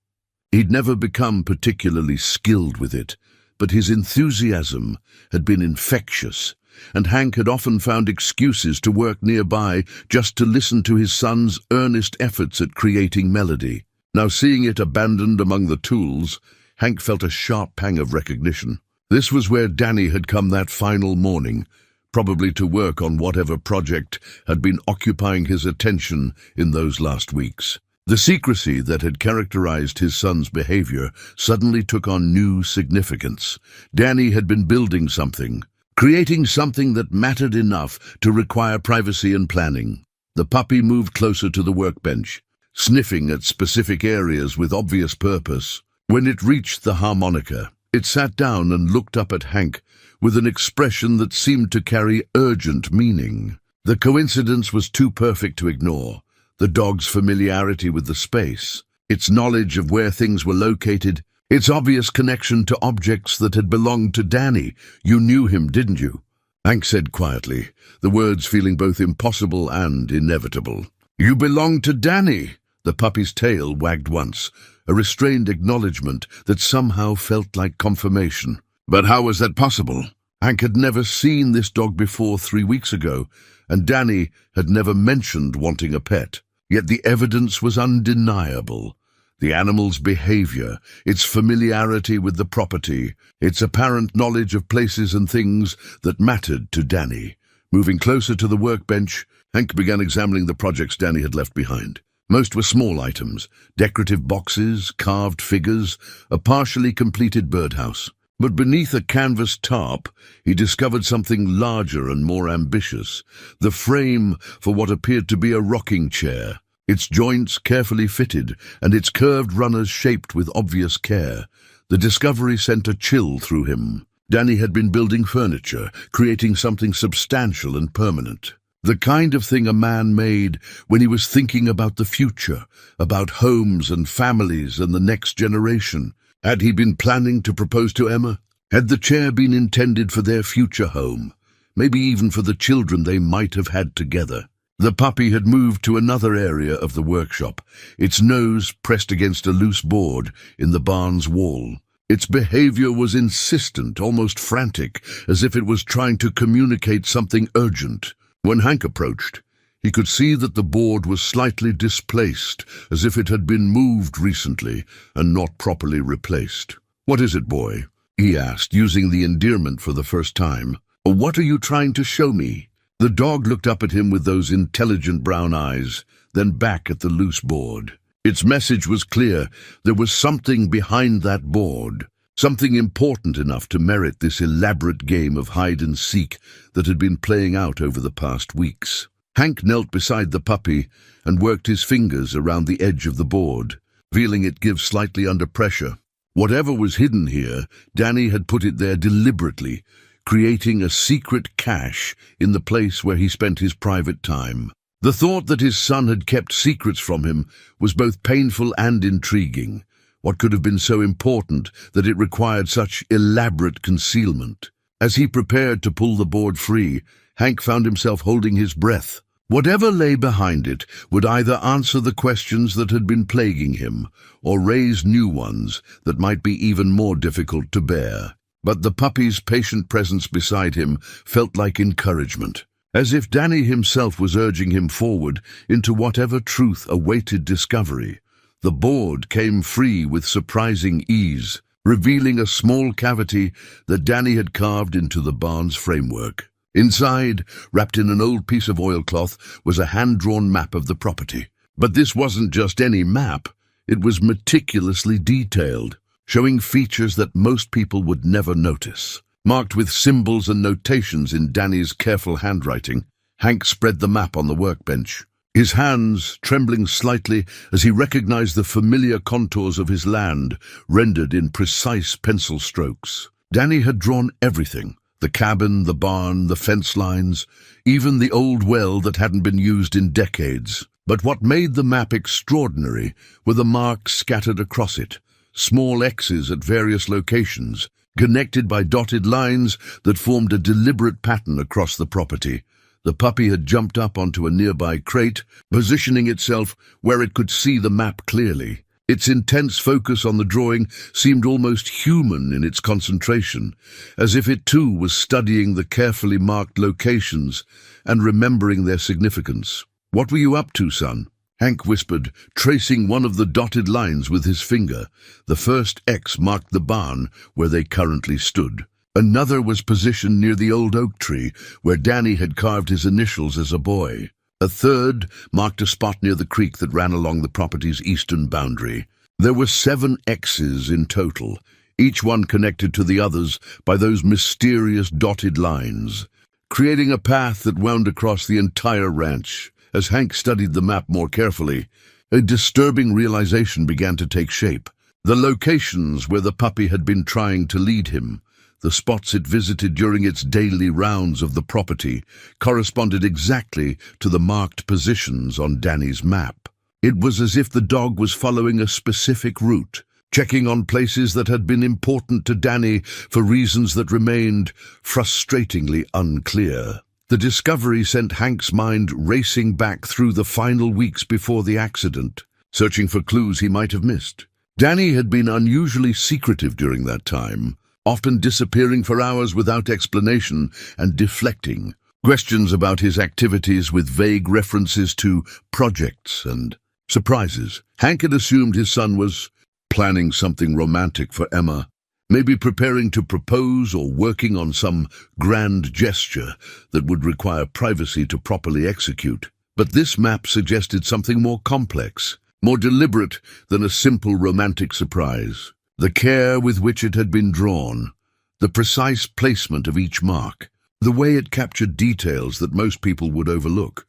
Speaker 1: He'd never become particularly skilled with it, but his enthusiasm had been infectious, and Hank had often found excuses to work nearby just to listen to his son's earnest efforts at creating melody. Now seeing it abandoned among the tools, Hank felt a sharp pang of recognition. This was where Danny had come that final morning, probably to work on whatever project had been occupying his attention in those last weeks. The secrecy that had characterized his son's behavior suddenly took on new significance. Danny had been building something, creating something that mattered enough to require privacy and planning. The puppy moved closer to the workbench, sniffing at specific areas with obvious purpose. When it reached the harmonica, it sat down and looked up at Hank with an expression that seemed to carry urgent meaning. The coincidence was too perfect to ignore. The dog's familiarity with the space, its knowledge of where things were located, its obvious connection to objects that had belonged to Danny. "You knew him, didn't you?" Hank said quietly, the words feeling both impossible and inevitable. "You belong to Danny." The puppy's tail wagged once, a restrained acknowledgement that somehow felt like confirmation. But how was that possible? Hank had never seen this dog before 3 weeks ago, and Danny had never mentioned wanting a pet. Yet the evidence was undeniable. The animal's behavior, its familiarity with the property, its apparent knowledge of places and things that mattered to Danny. Moving closer to the workbench, Hank began examining the projects Danny had left behind. Most were small items, decorative boxes, carved figures, a partially completed birdhouse. But beneath a canvas tarp, he discovered something larger and more ambitious, the frame for what appeared to be a rocking chair, its joints carefully fitted and its curved runners shaped with obvious care. The discovery sent a chill through him. Danny had been building furniture, creating something substantial and permanent. The kind of thing a man made when he was thinking about the future, about homes and families and the next generation. Had he been planning to propose to Emma? Had the chair been intended for their future home? Maybe even for the children they might have had together. The puppy had moved to another area of the workshop, its nose pressed against a loose board in the barn's wall. Its behavior was insistent, almost frantic, as if it was trying to communicate something urgent. When Hank approached, he could see that the board was slightly displaced, as if it had been moved recently and not properly replaced. "What is it, boy?" he asked, using the endearment for the first time. "What are you trying to show me?" The dog looked up at him with those intelligent brown eyes, then back at the loose board. Its message was clear. There was something behind that board, something important enough to merit this elaborate game of hide-and-seek that had been playing out over the past weeks. Hank knelt beside the puppy and worked his fingers around the edge of the board, feeling it give slightly under pressure. Whatever was hidden here, Danny had put it there deliberately, creating a secret cache in the place where he spent his private time. The thought that his son had kept secrets from him was both painful and intriguing. What could have been so important that it required such elaborate concealment? As he prepared to pull the board free, Hank found himself holding his breath. Whatever lay behind it would either answer the questions that had been plaguing him, or raise new ones that might be even more difficult to bear. But the puppy's patient presence beside him felt like encouragement, as if Danny himself was urging him forward into whatever truth awaited discovery. The board came free with surprising ease, revealing a small cavity that Danny had carved into the barn's framework. Inside, wrapped in an old piece of oilcloth, was a hand-drawn map of the property. But this wasn't just any map. It was meticulously detailed, showing features that most people would never notice. Marked with symbols and notations in Danny's careful handwriting, Hank spread the map on the workbench, his hands trembling slightly as he recognized the familiar contours of his land, rendered in precise pencil strokes. Danny had drawn everything: the cabin, the barn, the fence lines, even the old well that hadn't been used in decades. But what made the map extraordinary were the marks scattered across it, small X's at various locations, connected by dotted lines that formed a deliberate pattern across the property. The puppy had jumped up onto a nearby crate, positioning itself where it could see the map clearly. Its intense focus on the drawing seemed almost human in its concentration, as if it too was studying the carefully marked locations and remembering their significance. "What were you up to, son?" Hank whispered, tracing one of the dotted lines with his finger. The first X marked the barn where they currently stood. Another was positioned near the old oak tree where Danny had carved his initials as a boy. A third marked a spot near the creek that ran along the property's eastern boundary. There were 7 X's in total, each one connected to the others by those mysterious dotted lines, creating a path that wound across the entire ranch. As Hank studied the map more carefully, a disturbing realization began to take shape. The locations where the puppy had been trying to lead him, the spots it visited during its daily rounds of the property, corresponded exactly to the marked positions on Danny's map. It was as if the dog was following a specific route, checking on places that had been important to Danny for reasons that remained frustratingly unclear. The discovery sent Hank's mind racing back through the final weeks before the accident, searching for clues he might have missed. Danny had been unusually secretive during that time, often disappearing for hours without explanation and deflecting questions about his activities with vague references to projects and surprises. Hank had assumed his son was planning something romantic for Emma, maybe preparing to propose or working on some grand gesture that would require privacy to properly execute. But this map suggested something more complex, more deliberate than a simple romantic surprise. The care with which it had been drawn, the precise placement of each mark, the way it captured details that most people would overlook.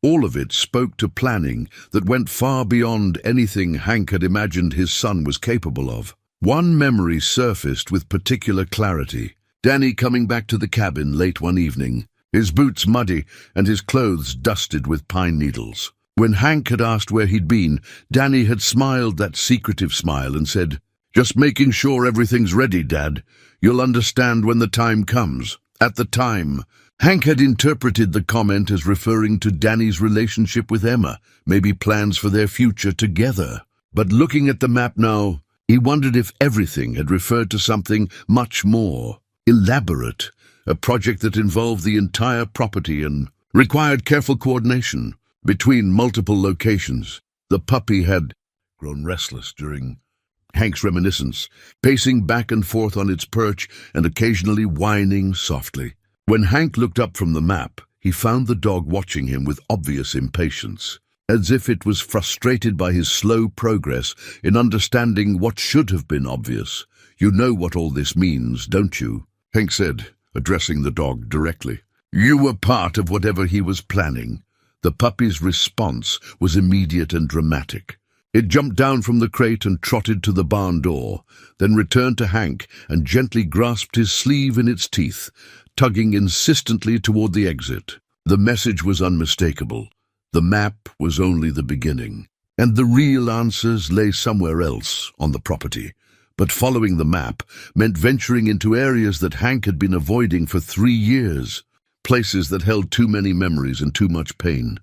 Speaker 1: All of it spoke to planning that went far beyond anything Hank had imagined his son was capable of. One memory surfaced with particular clarity. Danny coming back to the cabin late one evening, his boots muddy and his clothes dusted with pine needles. When Hank had asked where he'd been, Danny had smiled that secretive smile and said, "Just making sure everything's ready, Dad. You'll understand when the time comes." At the time, Hank had interpreted the comment as referring to Danny's relationship with Emma, maybe plans for their future together. But looking at the map now, he wondered if everything had referred to something much more elaborate, a project that involved the entire property and required careful coordination between multiple locations. The puppy had grown restless during Hank's reminiscence, pacing back and forth on its perch and occasionally whining softly. When Hank looked up from the map, he found the dog watching him with obvious impatience, as if it was frustrated by his slow progress in understanding what should have been obvious. "You know what all this means, don't you?" Hank said, addressing the dog directly. "You were part of whatever he was planning." The puppy's response was immediate and dramatic. It jumped down from the crate and trotted to the barn door, then returned to Hank and gently grasped his sleeve in its teeth, tugging insistently toward the exit. The message was unmistakable. The map was only the beginning, and the real answers lay somewhere else on the property. But following the map meant venturing into areas that Hank had been avoiding for 3 years, places that held too many memories and too much pain.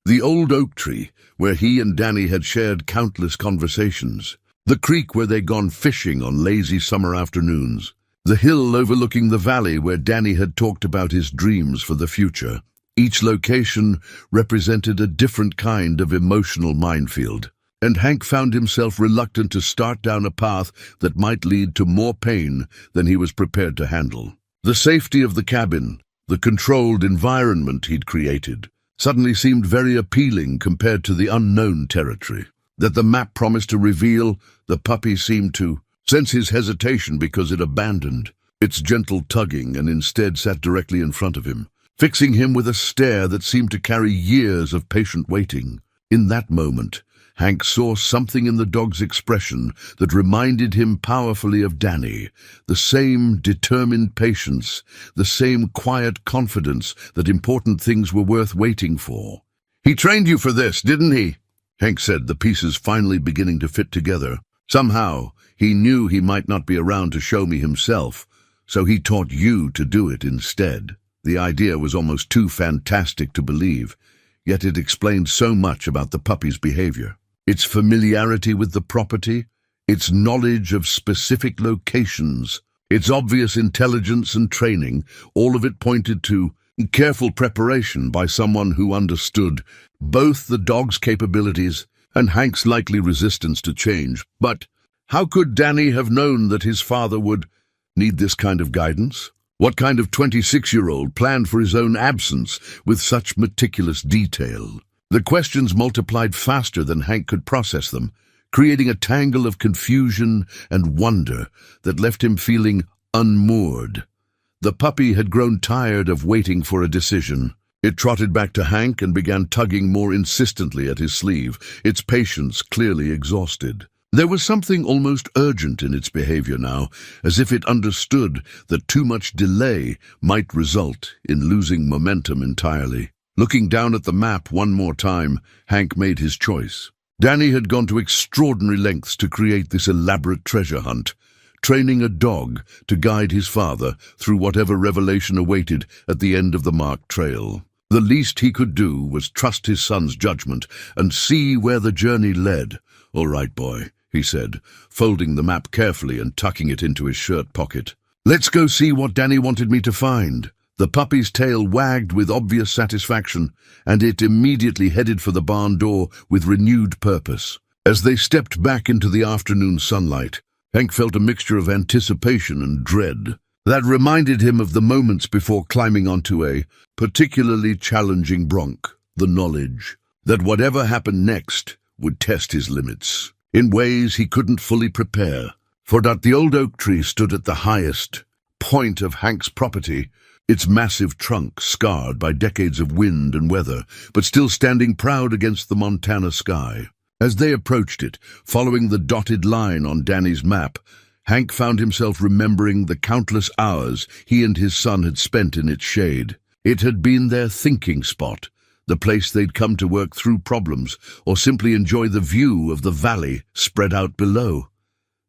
Speaker 1: The old oak tree, where he and Danny had shared countless conversations. The creek where they'd gone fishing on lazy summer afternoons. The hill overlooking the valley where Danny had talked about his dreams for the future. Each location represented a different kind of emotional minefield, and Hank found himself reluctant to start down a path that might lead to more pain than he was prepared to handle. The safety of the cabin, the controlled environment he'd created, suddenly seemed very appealing compared to the unknown territory that the map promised to reveal. The puppy seemed to sense his hesitation because it abandoned its gentle tugging and instead sat directly in front of him, fixing him with a stare that seemed to carry years of patient waiting. In that moment, Hank saw something in the dog's expression that reminded him powerfully of Danny, the same determined patience, the same quiet confidence that important things were worth waiting for. "He trained you for this, didn't he?" Hank said, the pieces finally beginning to fit together. "Somehow, he knew he might not be around to show me himself, so he taught you to do it instead." The idea was almost too fantastic to believe, yet it explained so much about the puppy's behavior. Its familiarity with the property, its knowledge of specific locations, its obvious intelligence and training, all of it pointed to careful preparation by someone who understood both the dog's capabilities and Hank's likely resistance to change. But how could Danny have known that his father would need this kind of guidance? What kind of 26-year-old planned for his own absence with such meticulous detail? The questions multiplied faster than Hank could process them, creating a tangle of confusion and wonder that left him feeling unmoored. The puppy had grown tired of waiting for a decision. It trotted back to Hank and began tugging more insistently at his sleeve, its patience clearly exhausted. There was something almost urgent in its behavior now, as if it understood that too much delay might result in losing momentum entirely. Looking down at the map one more time, Hank made his choice. Danny had gone to extraordinary lengths to create this elaborate treasure hunt, training a dog to guide his father through whatever revelation awaited at the end of the marked trail. The least he could do was trust his son's judgment and see where the journey led. "All right, boy," he said, folding the map carefully and tucking it into his shirt pocket. Let's go see what Danny wanted me to find. The puppy's tail wagged with obvious satisfaction, and it immediately headed for the barn door with renewed purpose. As they stepped back into the afternoon sunlight, Hank felt a mixture of anticipation and dread that reminded him of the moments before climbing onto a particularly challenging bronc, the knowledge that whatever happened next would test his limits in ways he couldn't fully prepare. For that the old oak tree stood at the highest point of Hank's property, its massive trunk scarred by decades of wind and weather, but still standing proud against the Montana sky. As they approached it, following the dotted line on Danny's map, Hank found himself remembering the countless hours he and his son had spent in its shade. It had been their thinking spot, the place they'd come to work through problems or simply enjoy the view of the valley spread out below.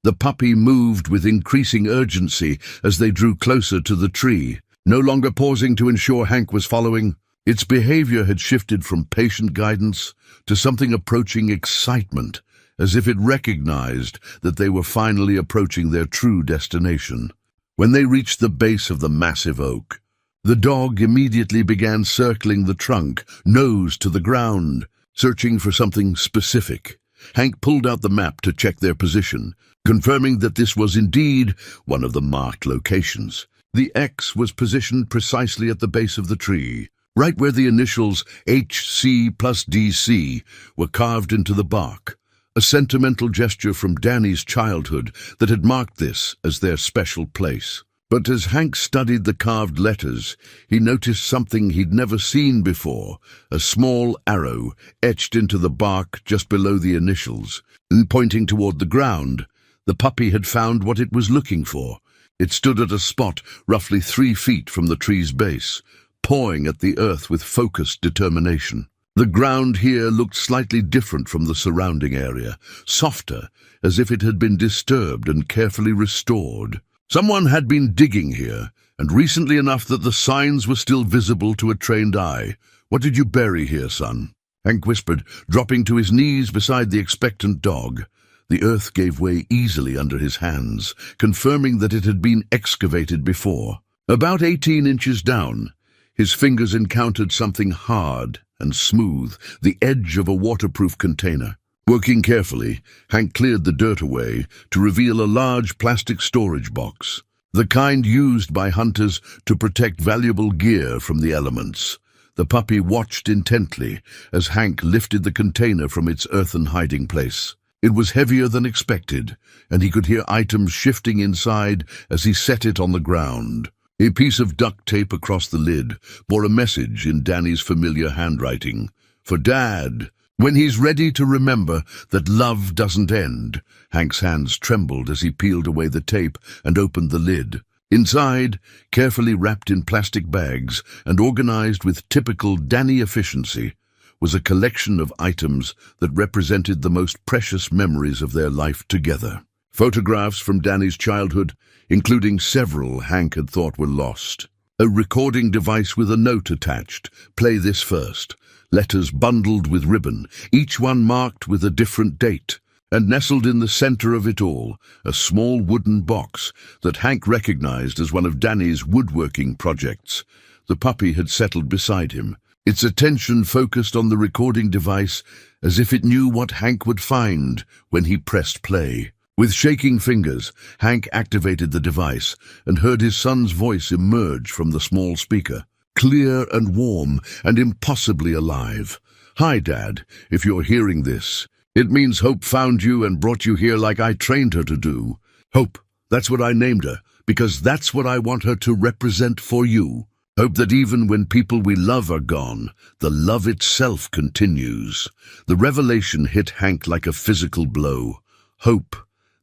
Speaker 1: The puppy moved with increasing urgency as they drew closer to the tree, no longer pausing to ensure Hank was following. Its behavior had shifted from patient guidance to something approaching excitement, as if it recognized that they were finally approaching their true destination. When they reached the base of the massive oak, the dog immediately began circling the trunk, nose to the ground, searching for something specific. Hank pulled out the map to check their position, confirming that this was indeed one of the marked locations. The X was positioned precisely at the base of the tree, right where the initials HC plus DC were carved into the bark, a sentimental gesture from Danny's childhood that had marked this as their special place. But as Hank studied the carved letters, he noticed something he'd never seen before, a small arrow etched into the bark just below the initials, and pointing toward the ground. The puppy had found what it was looking for. It stood at a spot roughly 3 feet from the tree's base, pawing at the earth with focused determination. The ground here looked slightly different from the surrounding area, softer, as if it had been disturbed and carefully restored. Someone had been digging here, and recently enough that the signs were still visible to a trained eye. "What did you bury here, son?" Hank whispered, dropping to his knees beside the expectant dog. The earth gave way easily under his hands, confirming that it had been excavated before. About 18 inches down, his fingers encountered something hard and smooth, the edge of a waterproof container. Working carefully, Hank cleared the dirt away to reveal a large plastic storage box, the kind used by hunters to protect valuable gear from the elements. The puppy watched intently as Hank lifted the container from its earthen hiding place. It was heavier than expected, and he could hear items shifting inside as he set it on the ground. A piece of duct tape across the lid bore a message in Danny's familiar handwriting. "For Dad, when he's ready to remember that love doesn't end." Hank's hands trembled as he peeled away the tape and opened the lid. Inside, carefully wrapped in plastic bags and organized with typical Danny efficiency, was a collection of items that represented the most precious memories of their life together. Photographs from Danny's childhood, including several Hank had thought were lost. A recording device with a note attached, "Play this first." Letters bundled with ribbon, each one marked with a different date. And nestled in the center of it all, a small wooden box that Hank recognized as one of Danny's woodworking projects. The puppy had settled beside him, its attention focused on the recording device as if it knew what Hank would find when he pressed play. With shaking fingers, Hank activated the device and heard his son's voice emerge from the small speaker, clear and warm and impossibly alive. "Hi, Dad, if you're hearing this. It means Hope found you and brought you here like I trained her to do. Hope, that's what I named her, because that's what I want her to represent for you. Hope that even when people we love are gone, the love itself continues." The revelation hit Hank like a physical blow. Hope.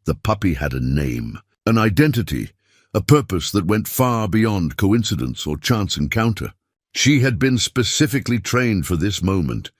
Speaker 1: The puppy had a name, an identity, a purpose that went far beyond coincidence or chance encounter. She had been specifically trained for this moment,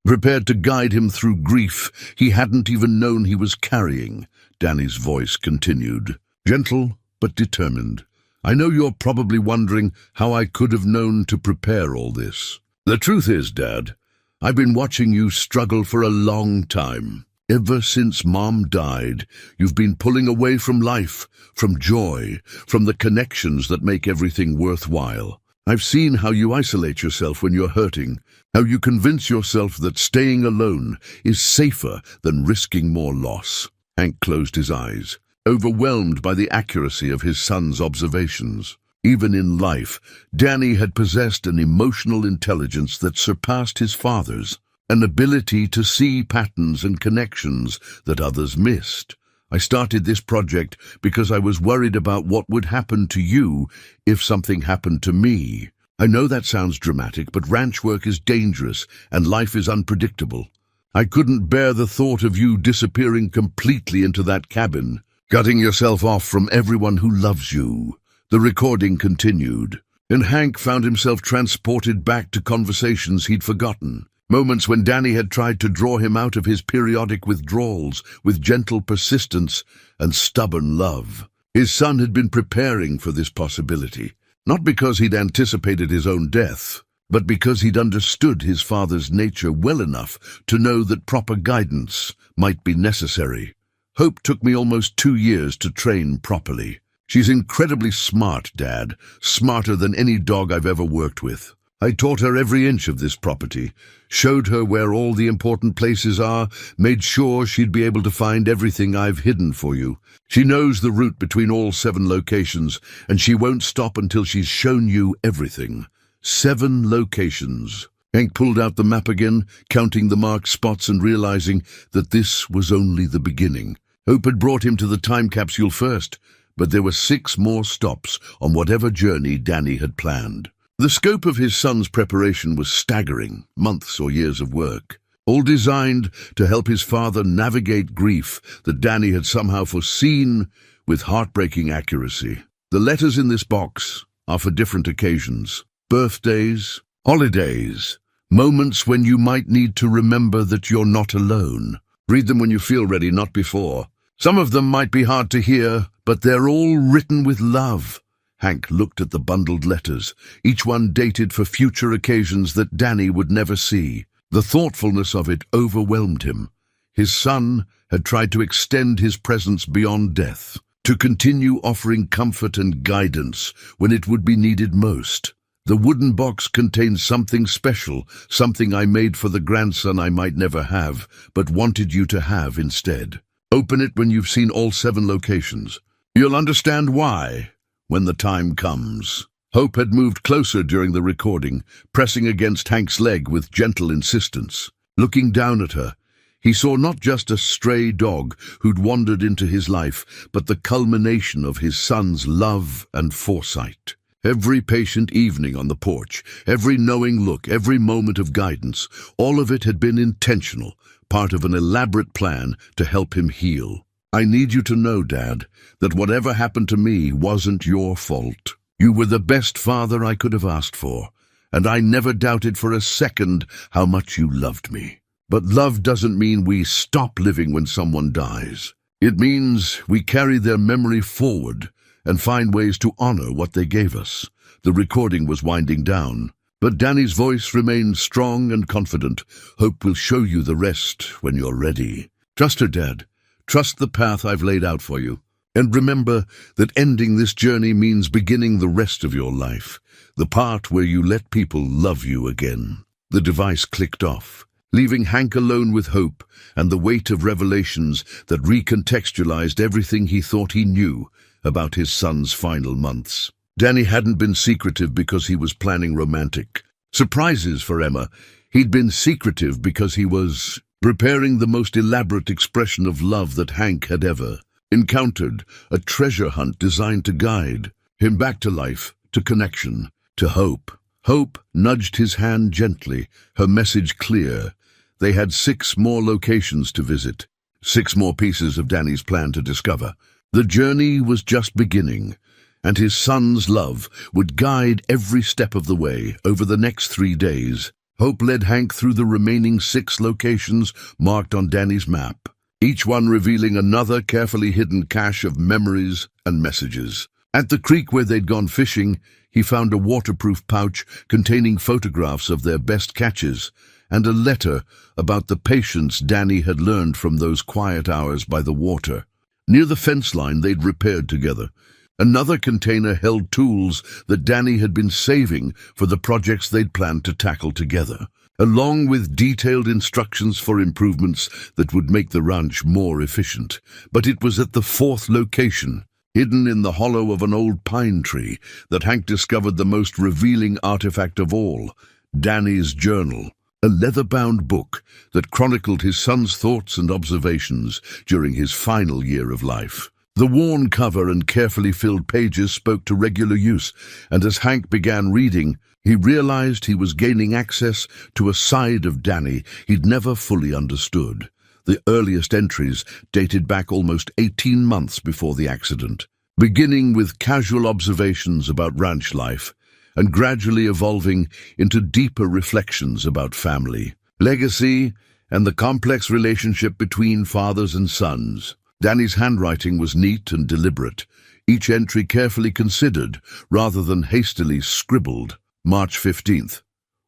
Speaker 1: prepared to guide him through grief he hadn't even known he was carrying. Danny's voice continued, gentle but determined. "I know you're probably wondering how I could have known to prepare all this. The truth is, Dad, I've been watching you struggle for a long time. Ever since Mom died, you've been pulling away from life, from joy, from the connections that make everything worthwhile. I've seen how you isolate yourself when you're hurting, how you convince yourself that staying alone is safer than risking more loss. Hank closed his eyes, overwhelmed by the accuracy of his son's observations. Even in life, Danny had possessed an emotional intelligence that surpassed his father's, an ability to see patterns and connections that others missed. I started this project because I was worried about what would happen to you if something happened to me. I know that sounds dramatic, but ranch work is dangerous and life is unpredictable. I couldn't bear the thought of you disappearing completely into that cabin, cutting yourself off from everyone who loves you. The recording continued, and Hank found himself transported back to conversations he'd forgotten. Moments when Danny had tried to draw him out of his periodic withdrawals with gentle persistence and stubborn love. His son had been preparing for this possibility, not because he'd anticipated his own death, but because he'd understood his father's nature well enough to know that proper guidance might be necessary. Hope took me almost 2 years to train properly. She's incredibly smart, Dad, smarter than any dog I've ever worked with. I taught her every inch of this property, showed her where all the important places are, made sure she'd be able to find everything I've hidden for you. She knows the route between all 7 locations, and she won't stop until she's shown you everything. 7 locations. Hank pulled out the map again, counting the marked spots and realizing that this was only the beginning. Hope had brought him to the time capsule first, but there were 6 more stops on whatever journey Danny had planned. The scope of his son's preparation was staggering, months or years of work, all designed to help his father navigate grief that Danny had somehow foreseen with heartbreaking accuracy. The letters in this box are for different occasions: birthdays, holidays, moments when you might need to remember that you're not alone. Read them when you feel ready, not before. Some of them might be hard to hear, but they're all written with love. Hank looked at the bundled letters, each one dated for future occasions that Danny would never see. The thoughtfulness of it overwhelmed him. His son had tried to extend his presence beyond death, to continue offering comfort and guidance when it would be needed most. The wooden box contained something special, something I made for the grandson I might never have, but wanted you to have instead. Open it when you've seen all 7 locations. You'll understand why when the time comes. Hope had moved closer during the recording, pressing against Hank's leg with gentle insistence. Looking down at her, he saw not just a stray dog who'd wandered into his life, but the culmination of his son's love and foresight. Every patient evening on the porch, every knowing look, every moment of guidance, all of it had been intentional, part of an elaborate plan to help him heal. I need you to know, Dad, that whatever happened to me wasn't your fault. You were the best father I could have asked for, and I never doubted for a second how much you loved me. But love doesn't mean we stop living when someone dies. It means we carry their memory forward and find ways to honor what they gave us. The recording was winding down, but Danny's voice remained strong and confident. Hope will show you the rest when you're ready. Trust her, Dad. Trust the path I've laid out for you. And remember that ending this journey means beginning the rest of your life, the part where you let people love you again. The device clicked off, leaving Hank alone with hope and the weight of revelations that recontextualized everything he thought he knew about his son's final months. Danny hadn't been secretive because he was planning romantic surprises for Emma. He'd been secretive because he was preparing the most elaborate expression of love that Hank had ever encountered, a treasure hunt designed to guide him back to life, to connection, to hope. Hope nudged his hand gently, her message clear. They had 6 more locations to visit, 6 more pieces of Danny's plan to discover. The journey was just beginning, and his son's love would guide every step of the way over the next 3 days. Hope led Hank through the remaining 6 locations marked on Danny's map, each one revealing another carefully hidden cache of memories and messages. At the creek where they'd gone fishing, he found a waterproof pouch containing photographs of their best catches and a letter about the patience Danny had learned from those quiet hours by the water. Near the fence line they'd repaired together. Another container held tools that Danny had been saving for the projects they'd planned to tackle together, along with detailed instructions for improvements that would make the ranch more efficient. But it was at the fourth location, hidden in the hollow of an old pine tree, that Hank discovered the most revealing artifact of all, Danny's journal, a leather-bound book that chronicled his son's thoughts and observations during his final year of life. The worn cover and carefully filled pages spoke to regular use, and as Hank began reading, he realized he was gaining access to a side of Danny he'd never fully understood. The earliest entries dated back almost 18 months before the accident, beginning with casual observations about ranch life and gradually evolving into deeper reflections about family, legacy, and the complex relationship between fathers and sons. Danny's handwriting was neat and deliberate, each entry carefully considered rather than hastily scribbled. March 15th.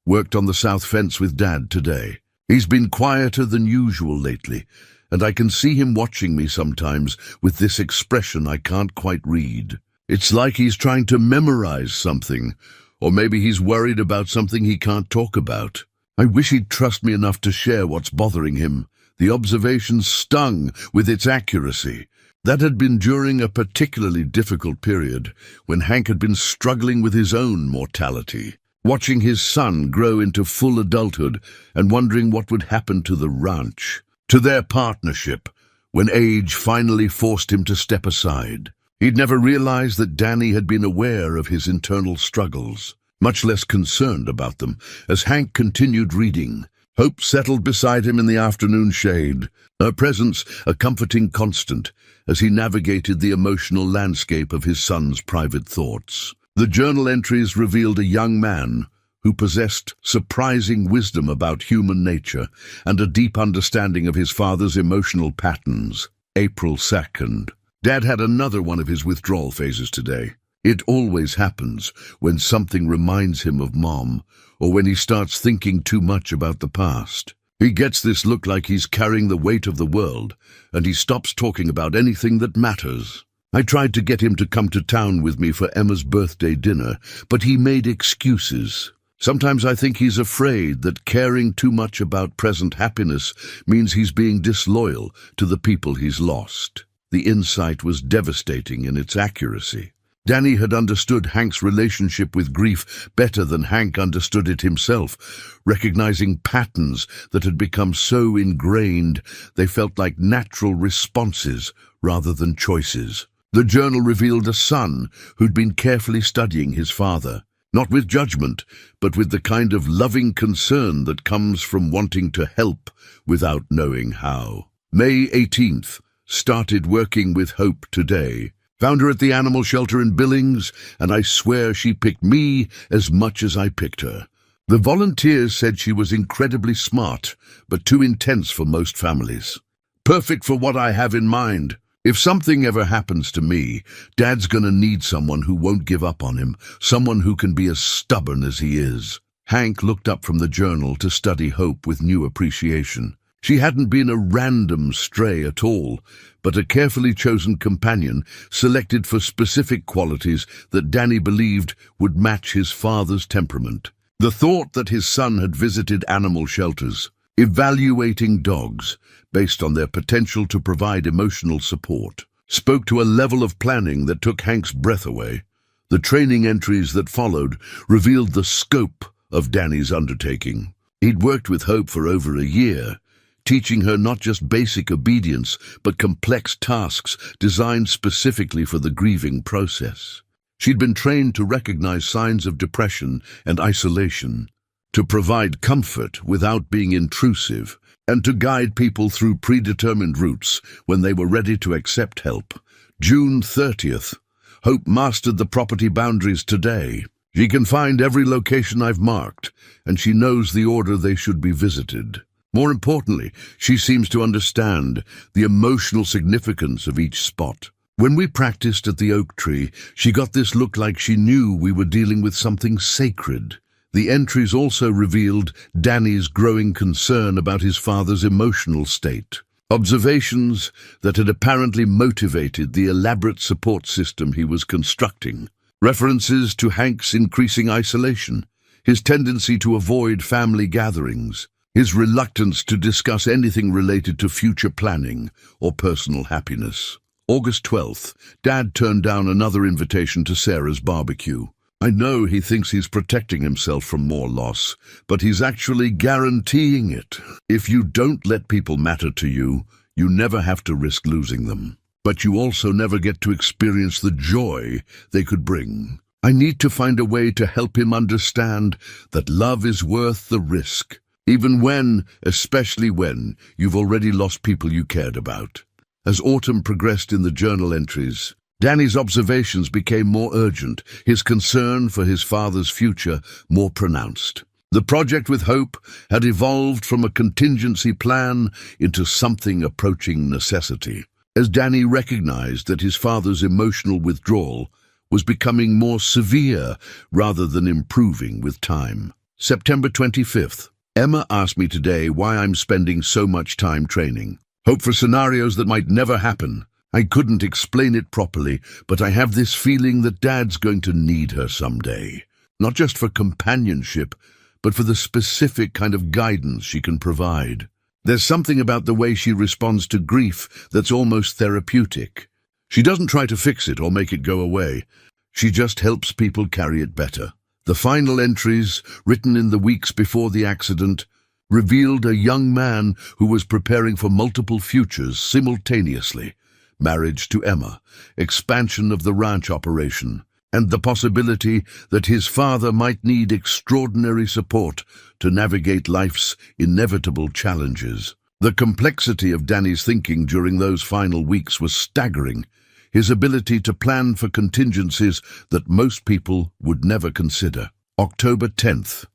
Speaker 1: Worked on the south fence with Dad today. He's been quieter than usual lately, and I can see him watching me sometimes with this expression I can't quite read. It's like he's trying to memorize something, or maybe he's worried about something he can't talk about. I wish he'd trust me enough to share what's bothering him. The observation stung with its accuracy. That had been during a particularly difficult period when Hank had been struggling with his own mortality, watching his son grow into full adulthood and wondering what would happen to the ranch, to their partnership, when age finally forced him to step aside. He'd never realized that Danny had been aware of his internal struggles, much less concerned about them. As Hank continued reading, Hope settled beside him in the afternoon shade, her presence a comforting constant as he navigated the emotional landscape of his son's private thoughts. The journal entries revealed a young man who possessed surprising wisdom about human nature and a deep understanding of his father's emotional patterns. April 2nd. Dad had another one of his withdrawal phases today. It always happens when something reminds him of Mom, or when he starts thinking too much about the past. He gets this look like he's carrying the weight of the world, and he stops talking about anything that matters. I tried to get him to come to town with me for Emma's birthday dinner, but he made excuses. Sometimes I think he's afraid that caring too much about present happiness means he's being disloyal to the people he's lost. The insight was devastating in its accuracy. Danny had understood Hank's relationship with grief better than Hank understood it himself, recognizing patterns that had become so ingrained they felt like natural responses rather than choices. The journal revealed a son who'd been carefully studying his father, not with judgment, but with the kind of loving concern that comes from wanting to help without knowing how. May 18th. Started working with Hope today. Found her at the animal shelter in Billings, and I swear she picked me as much as I picked her. The volunteers said she was incredibly smart, but too intense for most families. Perfect for what I have in mind. If something ever happens to me, Dad's gonna need someone who won't give up on him, someone who can be as stubborn as he is. Hank looked up from the journal to study Hope with new appreciation. She hadn't been a random stray at all, but a carefully chosen companion selected for specific qualities that Danny believed would match his father's temperament. The thought that his son had visited animal shelters, evaluating dogs based on their potential to provide emotional support, spoke to a level of planning that took Hank's breath away. The training entries that followed revealed the scope of Danny's undertaking. He'd worked with Hope for over a year, teaching her not just basic obedience, but complex tasks designed specifically for the grieving process. She'd been trained to recognize signs of depression and isolation, to provide comfort without being intrusive, and to guide people through predetermined routes when they were ready to accept help. June 30th. Hope mastered the property boundaries today. She can find every location I've marked, and she knows the order they should be visited. More importantly, she seems to understand the emotional significance of each spot. When we practiced at the oak tree, she got this look like she knew we were dealing with something sacred. The entries also revealed Danny's growing concern about his father's emotional state. Observations that had apparently motivated the elaborate support system he was constructing. References to Hank's increasing isolation, his tendency to avoid family gatherings, his reluctance to discuss anything related to future planning or personal happiness. August 12th, Dad turned down another invitation to Sarah's barbecue. I know he thinks he's protecting himself from more loss, but he's actually guaranteeing it. If you don't let people matter to you, you never have to risk losing them. But you also never get to experience the joy they could bring. I need to find a way to help him understand that love is worth the risk, even when, especially when, you've already lost people you cared about. As autumn progressed in the journal entries, Danny's observations became more urgent, his concern for his father's future more pronounced. The project with Hope had evolved from a contingency plan into something approaching necessity. As Danny recognized that his father's emotional withdrawal was becoming more severe rather than improving with time. September 25th. Emma asked me today why I'm spending so much time training. Hope for scenarios that might never happen. I couldn't explain it properly, but I have this feeling that Dad's going to need her someday. Not just for companionship, but for the specific kind of guidance she can provide. There's something about the way she responds to grief that's almost therapeutic. She doesn't try to fix it or make it go away. She just helps people carry it better. The final entries, written in the weeks before the accident, revealed a young man who was preparing for multiple futures simultaneously. Marriage to Emma, expansion of the ranch operation, and the possibility that his father might need extraordinary support to navigate life's inevitable challenges. The complexity of Danny's thinking during those final weeks was staggering. His ability to plan for contingencies that most people would never consider. October 10th.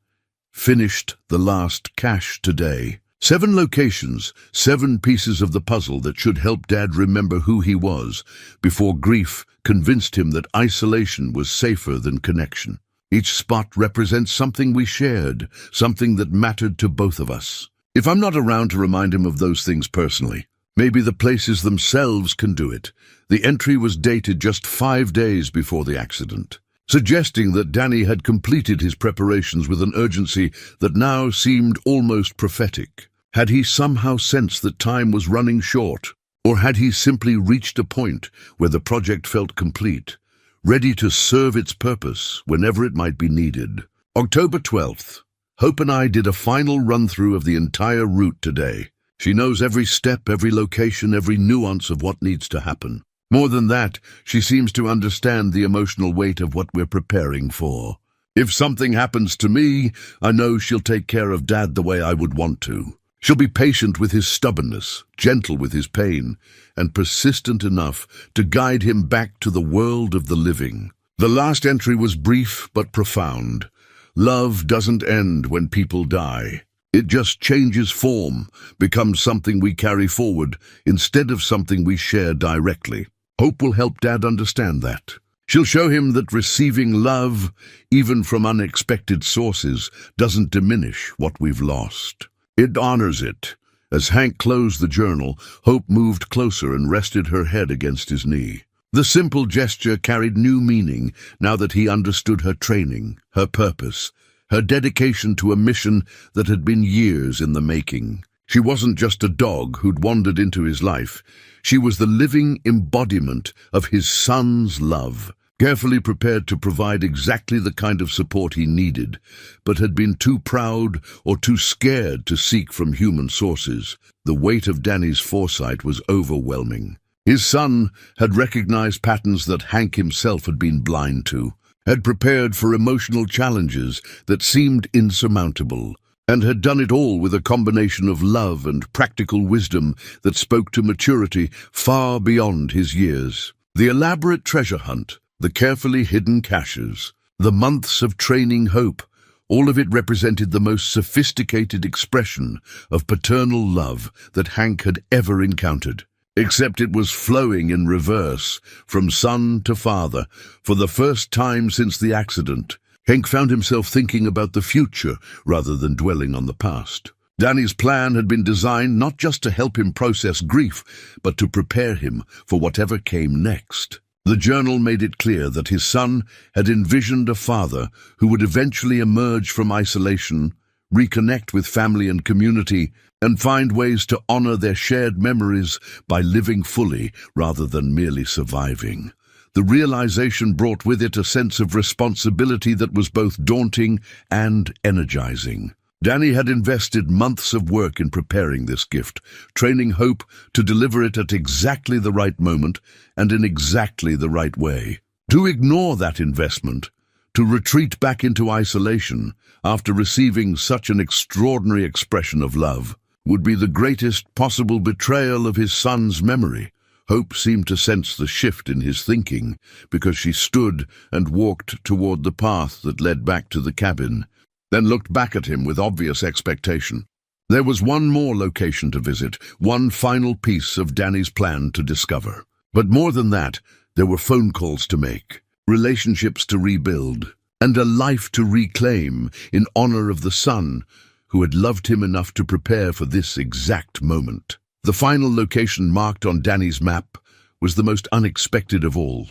Speaker 1: Finished the last cache today. 7 locations, 7 pieces of the puzzle that should help Dad remember who he was before grief convinced him that isolation was safer than connection. Each spot represents something we shared, something that mattered to both of us. If I'm not around to remind him of those things personally, maybe the places themselves can do it. The entry was dated just 5 days before the accident, suggesting that Danny had completed his preparations with an urgency that now seemed almost prophetic. Had he somehow sensed that time was running short, or had he simply reached a point where the project felt complete, ready to serve its purpose whenever it might be needed? October 12th. Hope and I did a final run-through of the entire route today. She knows every step, every location, every nuance of what needs to happen. More than that, she seems to understand the emotional weight of what we're preparing for. If something happens to me, I know she'll take care of Dad the way I would want to. She'll be patient with his stubbornness, gentle with his pain, and persistent enough to guide him back to the world of the living. The last entry was brief but profound. Love doesn't end when people die. It just changes form, becomes something we carry forward instead of something we share directly. Hope will help Dad understand that. She'll show him that receiving love, even from unexpected sources, doesn't diminish what we've lost. It honors it. As Hank closed the journal, Hope moved closer and rested her head against his knee. The simple gesture carried new meaning now that he understood her training, her purpose, her dedication to a mission that had been years in the making. She wasn't just a dog who'd wandered into his life. She was the living embodiment of his son's love, carefully prepared to provide exactly the kind of support he needed, but had been too proud or too scared to seek from human sources. The weight of Danny's foresight was overwhelming. His son had recognized patterns that Hank himself had been blind to, had prepared for emotional challenges that seemed insurmountable, and had done it all with a combination of love and practical wisdom that spoke to maturity far beyond his years. The elaborate treasure hunt, the carefully hidden caches, the months of training Hope, all of it represented the most sophisticated expression of paternal love that Hank had ever encountered. Except it was flowing in reverse, from son to father, for the first time since the accident. Hank found himself thinking about the future rather than dwelling on the past. Danny's plan had been designed not just to help him process grief, but to prepare him for whatever came next. The journal made it clear that his son had envisioned a father who would eventually emerge from isolation, reconnect with family and community, and find ways to honor their shared memories by living fully rather than merely surviving. The realization brought with it a sense of responsibility that was both daunting and energizing. Danny had invested months of work in preparing this gift, training Hope to deliver it at exactly the right moment and in exactly the right way. To ignore that investment, to retreat back into isolation after receiving such an extraordinary expression of love, would be the greatest possible betrayal of his son's memory. Hope seemed to sense the shift in his thinking because she stood and walked toward the path that led back to the cabin, then looked back at him with obvious expectation. There was one more location to visit, one final piece of Danny's plan to discover. But more than that, there were phone calls to make, relationships to rebuild, and a life to reclaim in honor of the son who had loved him enough to prepare for this exact moment. The final location marked on Danny's map was the most unexpected of all.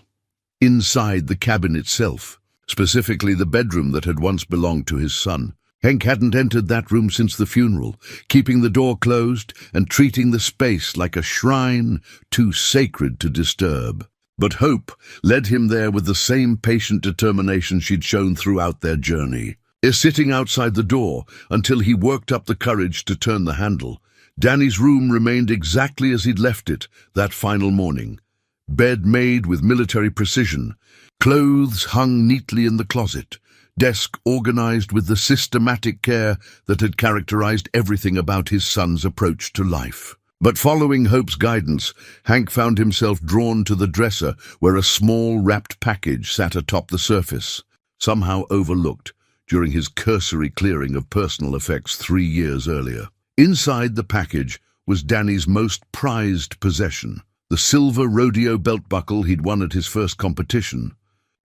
Speaker 1: Inside the cabin itself, specifically the bedroom that had once belonged to his son. Hank hadn't entered that room since the funeral, keeping the door closed and treating the space like a shrine too sacred to disturb. But Hope led him there with the same patient determination she'd shown throughout their journey. Sitting outside the door until he worked up the courage to turn the handle, Danny's room remained exactly as he'd left it that final morning. Bed made with military precision, clothes hung neatly in the closet, desk organized with the systematic care that had characterized everything about his son's approach to life. But following Hope's guidance, Hank found himself drawn to the dresser where a small wrapped package sat atop the surface, somehow overlooked during his cursory clearing of personal effects 3 years earlier. Inside the package was Danny's most prized possession, the silver rodeo belt buckle he'd won at his first competition,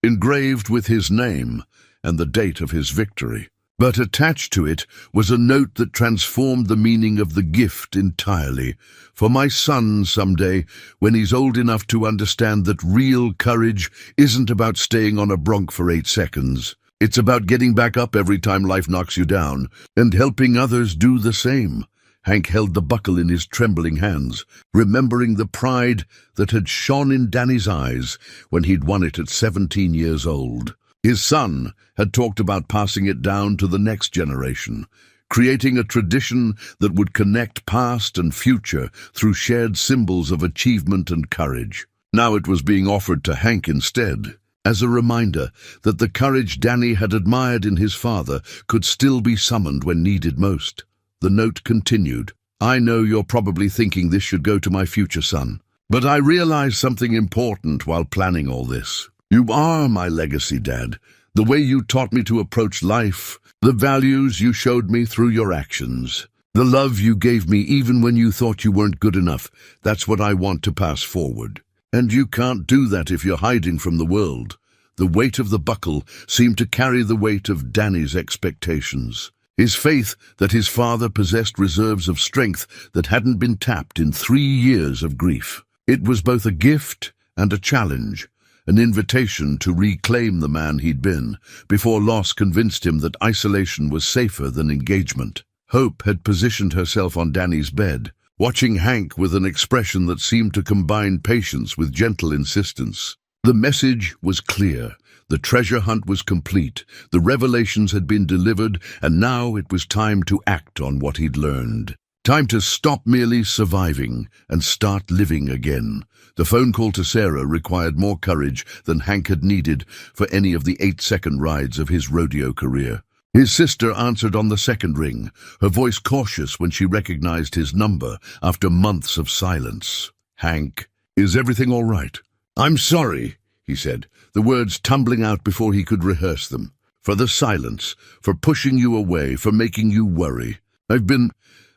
Speaker 1: engraved with his name and the date of his victory. But attached to it was a note that transformed the meaning of the gift entirely. For my son someday, when he's old enough to understand that real courage isn't about staying on a bronc for 8 seconds. It's about getting back up every time life knocks you down and helping others do the same. Hank held the buckle in his trembling hands, remembering the pride that had shone in Danny's eyes when he'd won it at 17 years old. His son had talked about passing it down to the next generation, creating a tradition that would connect past and future through shared symbols of achievement and courage. Now it was being offered to Hank instead, as a reminder that the courage Danny had admired in his father could still be summoned when needed most. The note continued, "I know you're probably thinking this should go to my future son, but I realized something important while planning all this. You are my legacy, Dad. The way you taught me to approach life, the values you showed me through your actions, the love you gave me even when you thought you weren't good enough, that's what I want to pass forward. And you can't do that if you're hiding from the world." The weight of the buckle seemed to carry the weight of Danny's expectations. His faith that his father possessed reserves of strength that hadn't been tapped in 3 years of grief. It was both a gift and a challenge, an invitation to reclaim the man he'd been, before loss convinced him that isolation was safer than engagement. Hope had positioned herself on Danny's bed, watching Hank with an expression that seemed to combine patience with gentle insistence. The message was clear. The treasure hunt was complete, the revelations had been delivered, and now it was time to act on what he'd learned. Time to stop merely surviving and start living again. The phone call to Sarah required more courage than Hank had needed for any of the 8-second rides of his rodeo career. His sister answered on the second ring, her voice cautious when she recognized his number after months of silence. "Hank, is everything all right?" "I'm sorry," he said, the words tumbling out before he could rehearse them. "For the silence, for pushing you away, for making you worry.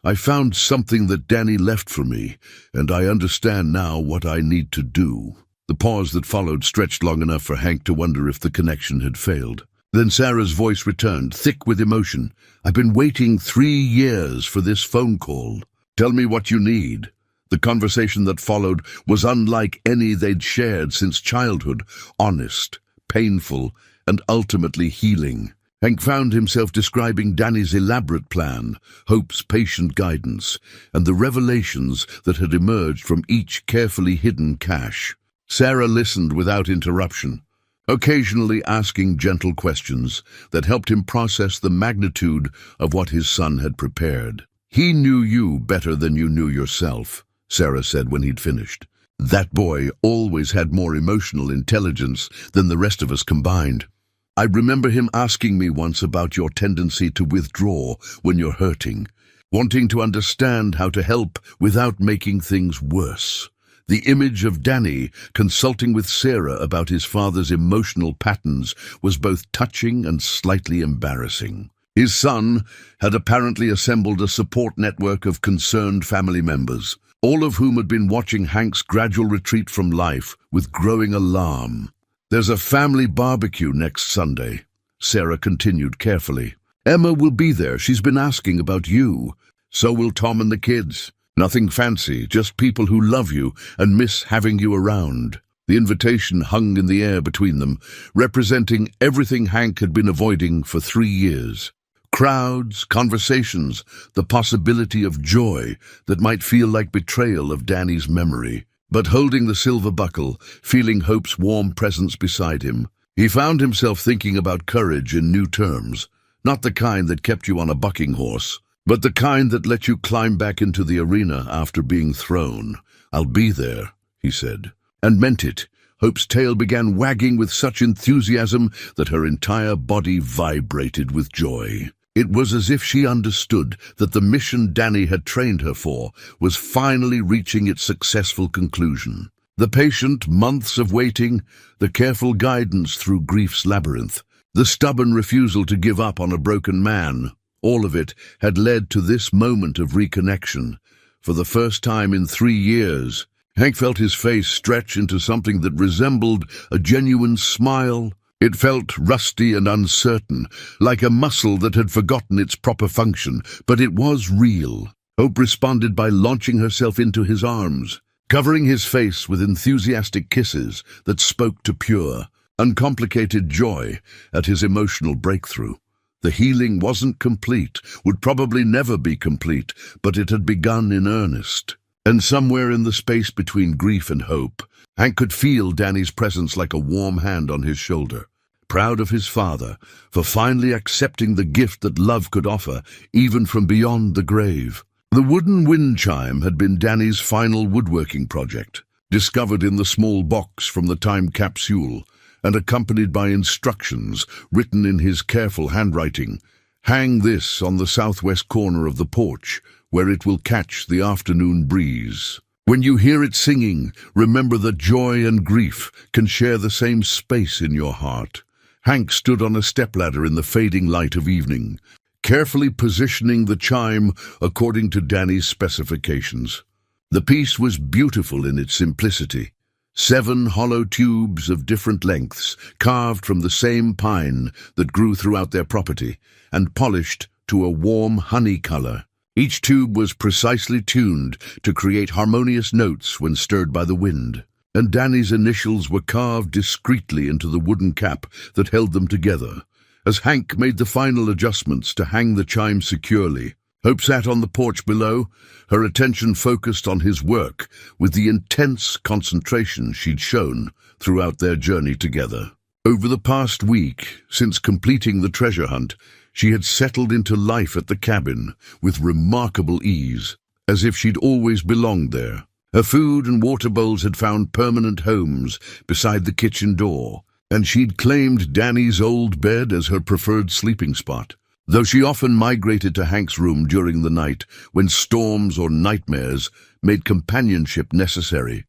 Speaker 1: I found something that Danny left for me, and I understand now what I need to do." The pause that followed stretched long enough for Hank to wonder if the connection had failed. Then Sarah's voice returned, thick with emotion. "I've been waiting 3 years for this phone call. Tell me what you need." The conversation that followed was unlike any they'd shared since childhood, honest, painful, and ultimately healing. Hank found himself describing Danny's elaborate plan, Hope's patient guidance, and the revelations that had emerged from each carefully hidden cache. Sarah listened without interruption, occasionally asking gentle questions that helped him process the magnitude of what his son had prepared. "He knew you better than you knew yourself," Sarah said when he'd finished. "That boy always had more emotional intelligence than the rest of us combined. I remember him asking me once about your tendency to withdraw when you're hurting, wanting to understand how to help without making things worse." The image of Danny consulting with Sarah about his father's emotional patterns was both touching and slightly embarrassing. His son had apparently assembled a support network of concerned family members, all of whom had been watching Hank's gradual retreat from life with growing alarm. "There's a family barbecue next Sunday," Sarah continued carefully. "Emma will be there. She's been asking about you. So will Tom and the kids. Nothing fancy, just people who love you and miss having you around." The invitation hung in the air between them, representing everything Hank had been avoiding for 3 years. Crowds, conversations, the possibility of joy that might feel like betrayal of Danny's memory. But holding the silver buckle, feeling Hope's warm presence beside him, he found himself thinking about courage in new terms, not the kind that kept you on a bucking horse, but the kind that let you climb back into the arena after being thrown. "I'll be there," he said, and meant it. Hope's tail began wagging with such enthusiasm that her entire body vibrated with joy. It was as if she understood that the mission Danny had trained her for was finally reaching its successful conclusion. The patient months of waiting, the careful guidance through grief's labyrinth, the stubborn refusal to give up on a broken man, all of it had led to this moment of reconnection. For the first time in 3 years, Hank felt his face stretch into something that resembled a genuine smile. It felt rusty and uncertain, like a muscle that had forgotten its proper function, but it was real. Hope responded by launching herself into his arms, covering his face with enthusiastic kisses that spoke to pure, uncomplicated joy at his emotional breakthrough. The healing wasn't complete, would probably never be complete, but it had begun in earnest. And somewhere in the space between grief and hope, Hank could feel Danny's presence like a warm hand on his shoulder, proud of his father for finally accepting the gift that love could offer, even from beyond the grave. The wooden wind chime had been Danny's final woodworking project, discovered in the small box from the time capsule, and accompanied by instructions written in his careful handwriting. "Hang this on the southwest corner of the porch, where it will catch the afternoon breeze. When you hear it singing, remember that joy and grief can share the same space in your heart." Hank stood on a stepladder in the fading light of evening, carefully positioning the chime according to Danny's specifications. The piece was beautiful in its simplicity. 7 hollow tubes of different lengths, carved from the same pine that grew throughout their property, and polished to a warm honey color. Each tube was precisely tuned to create harmonious notes when stirred by the wind, and Danny's initials were carved discreetly into the wooden cap that held them together. As Hank made the final adjustments to hang the chime securely, Hope sat on the porch below, her attention focused on his work with the intense concentration she'd shown throughout their journey together. Over the past week, since completing the treasure hunt, she had settled into life at the cabin with remarkable ease, as if she'd always belonged there. Her food and water bowls had found permanent homes beside the kitchen door, and she'd claimed Danny's old bed as her preferred sleeping spot, though she often migrated to Hank's room during the night when storms or nightmares made companionship necessary.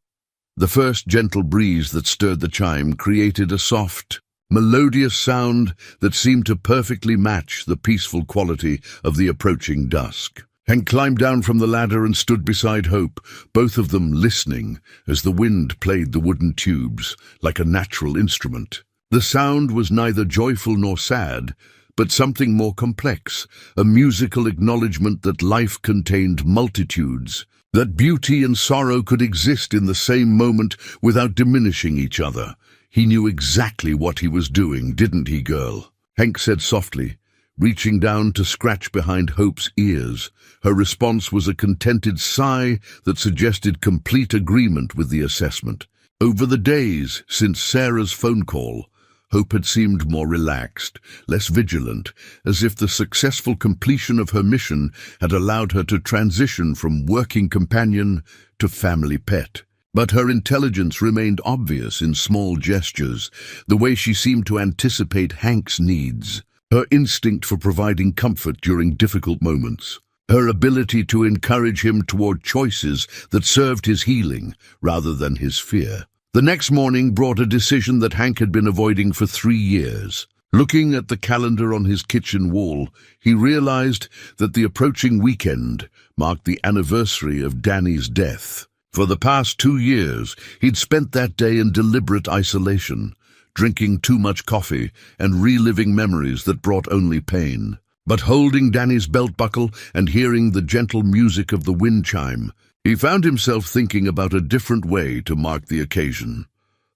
Speaker 1: The first gentle breeze that stirred the chime created a soft, melodious sound that seemed to perfectly match the peaceful quality of the approaching dusk. Hank climbed down from the ladder and stood beside Hope, both of them listening as the wind played the wooden tubes like a natural instrument. The sound was neither joyful nor sad, but something more complex, a musical acknowledgement that life contained multitudes, that beauty and sorrow could exist in the same moment without diminishing each other. He knew exactly what he was doing, didn't he, girl? Hank said softly, reaching down to scratch behind Hope's ears. Her response was a contented sigh that suggested complete agreement with the assessment. Over the days since Sarah's phone call, Hope had seemed more relaxed, less vigilant, as if the successful completion of her mission had allowed her to transition from working companion to family pet. But her intelligence remained obvious in small gestures, the way she seemed to anticipate Hank's needs, her instinct for providing comfort during difficult moments, her ability to encourage him toward choices that served his healing rather than his fear. The next morning brought a decision that Hank had been avoiding for 3 years. Looking at the calendar on his kitchen wall, he realized that the approaching weekend marked the anniversary of Danny's death. For the past 2 years, he'd spent that day in deliberate isolation, drinking too much coffee and reliving memories that brought only pain. But holding Danny's belt buckle and hearing the gentle music of the wind chime, he found himself thinking about a different way to mark the occasion.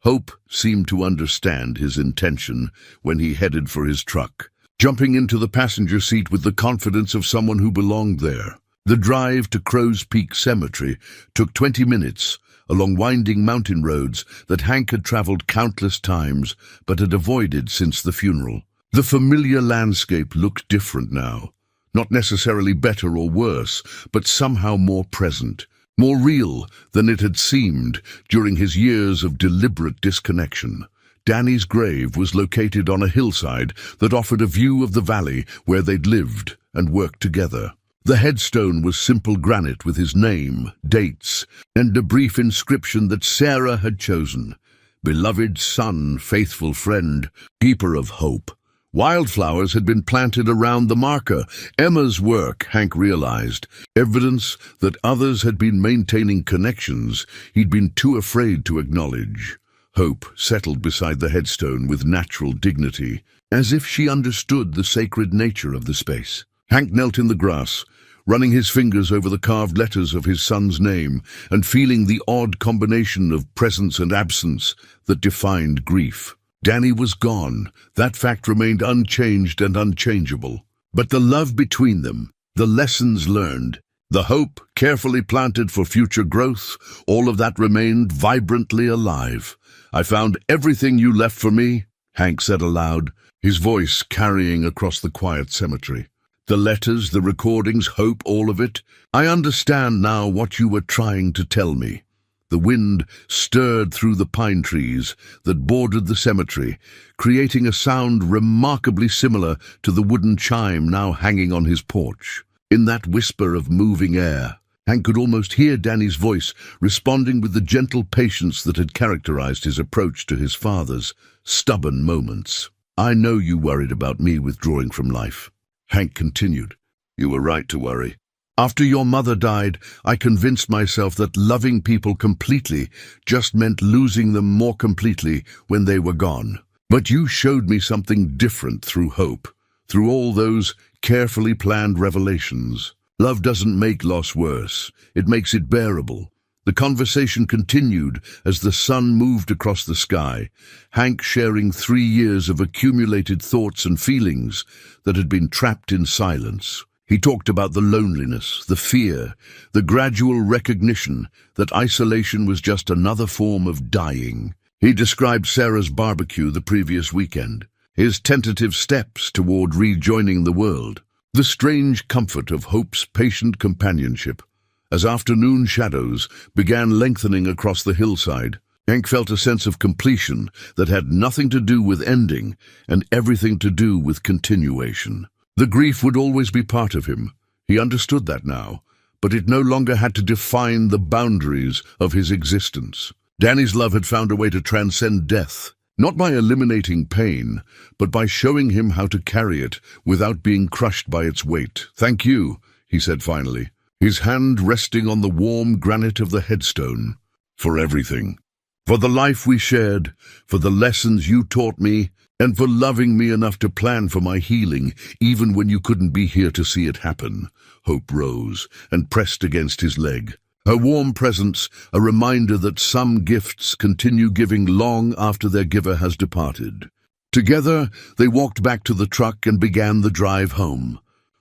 Speaker 1: Hope seemed to understand his intention when he headed for his truck, jumping into the passenger seat with the confidence of someone who belonged there. The drive to Crow's Peak Cemetery took 20 minutes, along winding mountain roads that Hank had traveled countless times but had avoided since the funeral. The familiar landscape looked different now, not necessarily better or worse, but somehow more present, more real than it had seemed during his years of deliberate disconnection. Danny's grave was located on a hillside that offered a view of the valley where they'd lived and worked together. The headstone was simple granite with his name, dates, and a brief inscription that Sarah had chosen. Beloved son, faithful friend, keeper of hope. Wildflowers had been planted around the marker. Emma's work, Hank realized, evidence that others had been maintaining connections he'd been too afraid to acknowledge. Hope settled beside the headstone with natural dignity, as if she understood the sacred nature of the space. Hank knelt in the grass, running his fingers over the carved letters of his son's name and feeling the odd combination of presence and absence that defined grief. Danny was gone. That fact remained unchanged and unchangeable. But the love between them, the lessons learned, the hope carefully planted for future growth, all of that remained vibrantly alive. I found everything you left for me, Hank said aloud, his voice carrying across the quiet cemetery. The letters, the recordings, hope, all of it. I understand now what you were trying to tell me. The wind stirred through the pine trees that bordered the cemetery, creating a sound remarkably similar to the wooden chime now hanging on his porch. In that whisper of moving air, Hank could almost hear Danny's voice responding with the gentle patience that had characterized his approach to his father's stubborn moments. I know you worried about me withdrawing from life, Hank continued. You were right to worry. After your mother died, I convinced myself that loving people completely just meant losing them more completely when they were gone. But you showed me something different through hope, through all those carefully planned revelations. Love doesn't make loss worse, it makes it bearable. The conversation continued as the sun moved across the sky, Hank sharing 3 years of accumulated thoughts and feelings that had been trapped in silence. He talked about the loneliness, the fear, the gradual recognition that isolation was just another form of dying. He described Sarah's barbecue the previous weekend, his tentative steps toward rejoining the world, the strange comfort of Hope's patient companionship. As afternoon shadows began lengthening across the hillside, Hank felt a sense of completion that had nothing to do with ending and everything to do with continuation. The grief would always be part of him. He understood that now, but it no longer had to define the boundaries of his existence. Danny's love had found a way to transcend death, not by eliminating pain, but by showing him how to carry it without being crushed by its weight. Thank you, he said finally, his hand resting on the warm granite of the headstone. For everything. For the life we shared, for the lessons you taught me, and for loving me enough to plan for my healing, even when you couldn't be here to see it happen." Hope rose and pressed against his leg. Her warm presence, a reminder that some gifts continue giving long after their giver has departed. Together, they walked back to the truck and began the drive home,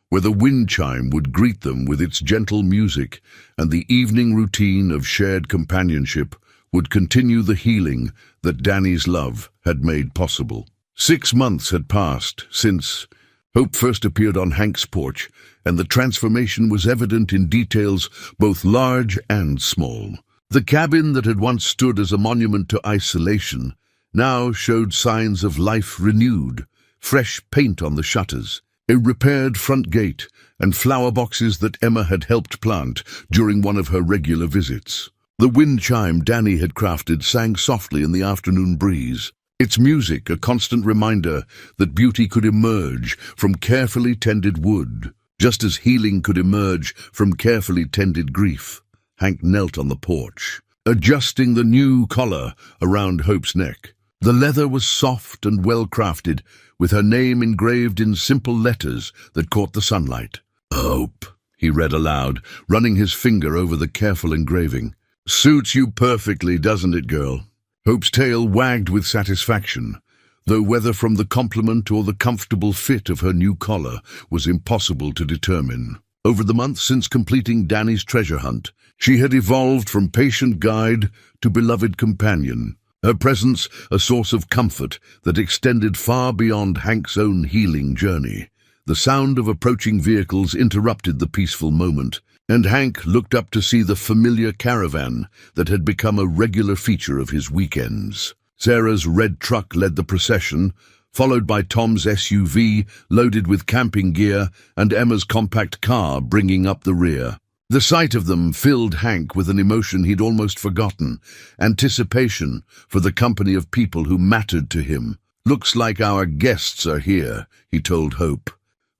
Speaker 1: where the wind chime would greet them with its gentle music, and the evening routine of shared companionship would continue the healing that Danny's love had made possible. 6 months had passed since Hope first appeared on Hank's porch, and the transformation was evident in details both large and small. The cabin that had once stood as a monument to isolation now showed signs of life renewed: fresh paint on the shutters, a repaired front gate, and flower boxes that Emma had helped plant during one of her regular visits. The wind chime Danny had crafted sang softly in the afternoon breeze, its music a constant reminder that beauty could emerge from carefully tended wood, just as healing could emerge from carefully tended grief. Hank knelt on the porch, adjusting the new collar around Hope's neck. The leather was soft and well-crafted, with her name engraved in simple letters that caught the sunlight. "Hope," he read aloud, running his finger over the careful engraving. "Suits you perfectly, doesn't it, girl?" Hope's tail wagged with satisfaction, though whether from the compliment or the comfortable fit of her new collar was impossible to determine. Over the months since completing Danny's treasure hunt, she had evolved from patient guide to beloved companion, her presence a source of comfort that extended far beyond Hank's own healing journey. The sound of approaching vehicles interrupted the peaceful moment, and Hank looked up to see the familiar caravan that had become a regular feature of his weekends. Sarah's red truck led the procession, followed by Tom's SUV loaded with camping gear and Emma's compact car bringing up the rear. The sight of them filled Hank with an emotion he'd almost forgotten: anticipation for the company of people who mattered to him. "Looks like our guests are here," he told Hope,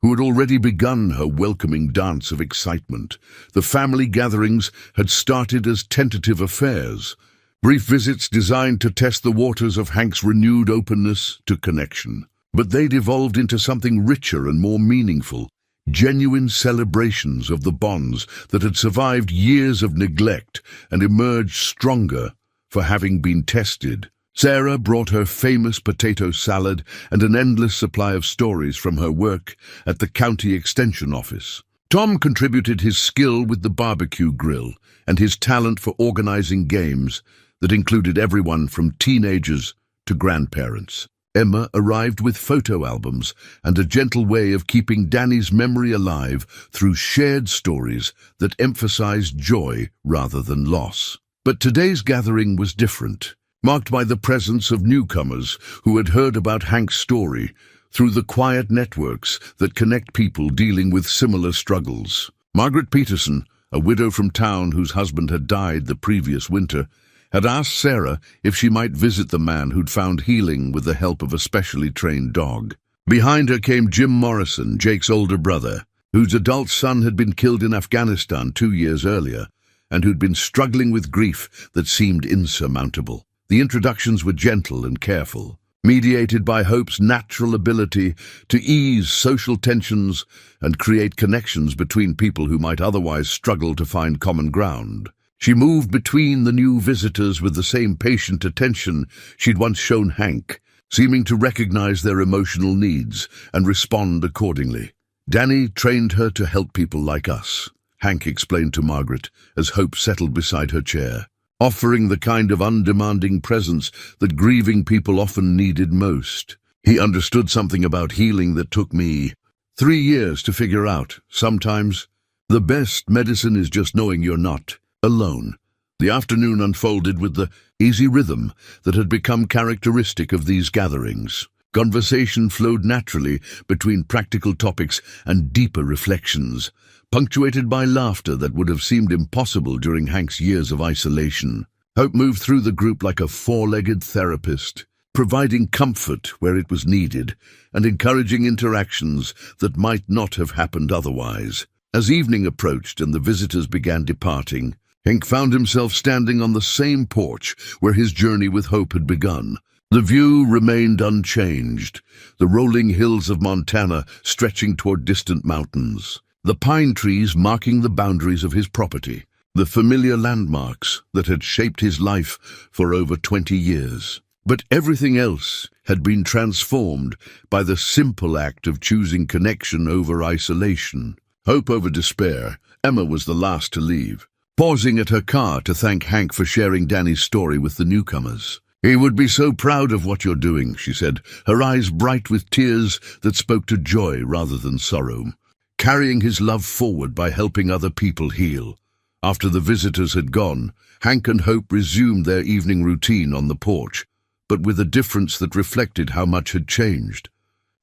Speaker 1: who had already begun her welcoming dance of excitement. The family gatherings had started as tentative affairs, brief visits designed to test the waters of Hank's renewed openness to connection. But they'd evolved into something richer and more meaningful, genuine celebrations of the bonds that had survived years of neglect and emerged stronger for having been tested. Sarah brought her famous potato salad and an endless supply of stories from her work at the county extension office. Tom contributed his skill with the barbecue grill and his talent for organizing games that included everyone from teenagers to grandparents. Emma arrived with photo albums and a gentle way of keeping Danny's memory alive through shared stories that emphasized joy rather than loss. But today's gathering was different, marked by the presence of newcomers who had heard about Hank's story through the quiet networks that connect people dealing with similar struggles. Margaret Peterson, a widow from town whose husband had died the previous winter, had asked Sarah if she might visit the man who'd found healing with the help of a specially trained dog. Behind her came Jim Morrison, Jake's older brother, whose adult son had been killed in Afghanistan 2 years earlier, and who'd been struggling with grief that seemed insurmountable. The introductions were gentle and careful, mediated by Hope's natural ability to ease social tensions and create connections between people who might otherwise struggle to find common ground. She moved between the new visitors with the same patient attention she'd once shown Hank, seeming to recognize their emotional needs and respond accordingly. "Danny trained her to help people like us," Hank explained to Margaret as Hope settled beside her chair, offering the kind of undemanding presence that grieving people often needed most. "He understood something about healing that took me 3 years to figure out. Sometimes the best medicine is just knowing you're not alone." The afternoon unfolded with the easy rhythm that had become characteristic of these gatherings. Conversation flowed naturally between practical topics and deeper reflections, punctuated by laughter that would have seemed impossible during Hank's years of isolation. Hope moved through the group like a four-legged therapist, providing comfort where it was needed and encouraging interactions that might not have happened otherwise. As evening approached and the visitors began departing, Hank found himself standing on the same porch where his journey with hope had begun. The view remained unchanged, the rolling hills of Montana stretching toward distant mountains, the pine trees marking the boundaries of his property, the familiar landmarks that had shaped his life for over 20 years. But everything else had been transformed by the simple act of choosing connection over isolation. Hope over despair, Emma was the last to leave, pausing at her car to thank Hank for sharing Danny's story with the newcomers. "He would be so proud of what you're doing," she said, her eyes bright with tears that spoke to joy rather than sorrow, carrying his love forward by helping other people heal. After the visitors had gone, Hank and Hope resumed their evening routine on the porch, but with a difference that reflected how much had changed.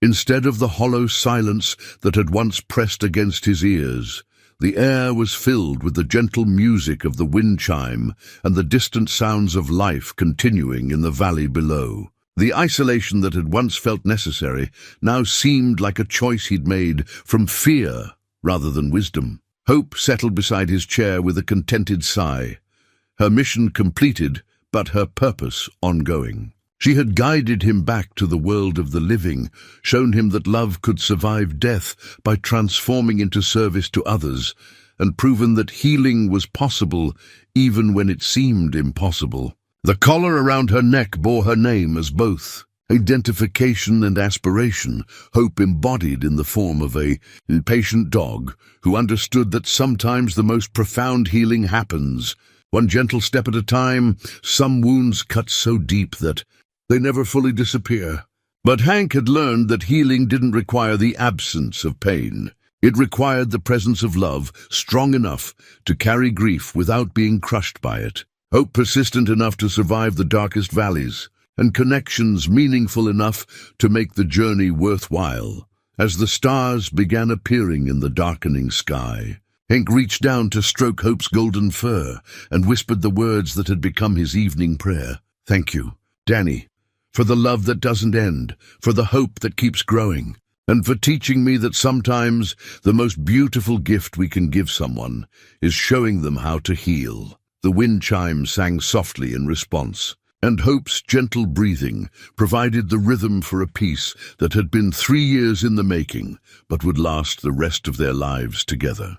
Speaker 1: Instead of the hollow silence that had once pressed against his ears, the air was filled with the gentle music of the wind chime and the distant sounds of life continuing in the valley below. The isolation that had once felt necessary now seemed like a choice he'd made from fear rather than wisdom. Hope settled beside his chair with a contented sigh, her mission completed, but her purpose ongoing. She had guided him back to the world of the living, shown him that love could survive death by transforming into service to others, and proven that healing was possible even when it seemed impossible. The collar around her neck bore her name as both identification and aspiration, Hope embodied in the form of a patient dog who understood that sometimes the most profound healing happens, one gentle step at a time. Some wounds cut so deep that they never fully disappear. But Hank had learned that healing didn't require the absence of pain. It required the presence of love strong enough to carry grief without being crushed by it, hope persistent enough to survive the darkest valleys, and connections meaningful enough to make the journey worthwhile. As the stars began appearing in the darkening sky, Hank reached down to stroke Hope's golden fur and whispered the words that had become his evening prayer. "Thank you, Danny, for the love that doesn't end, for the hope that keeps growing, and for teaching me that sometimes the most beautiful gift we can give someone is showing them how to heal." The wind chimes sang softly in response, and Hope's gentle breathing provided the rhythm for a peace that had been 3 years in the making, but would last the rest of their lives together.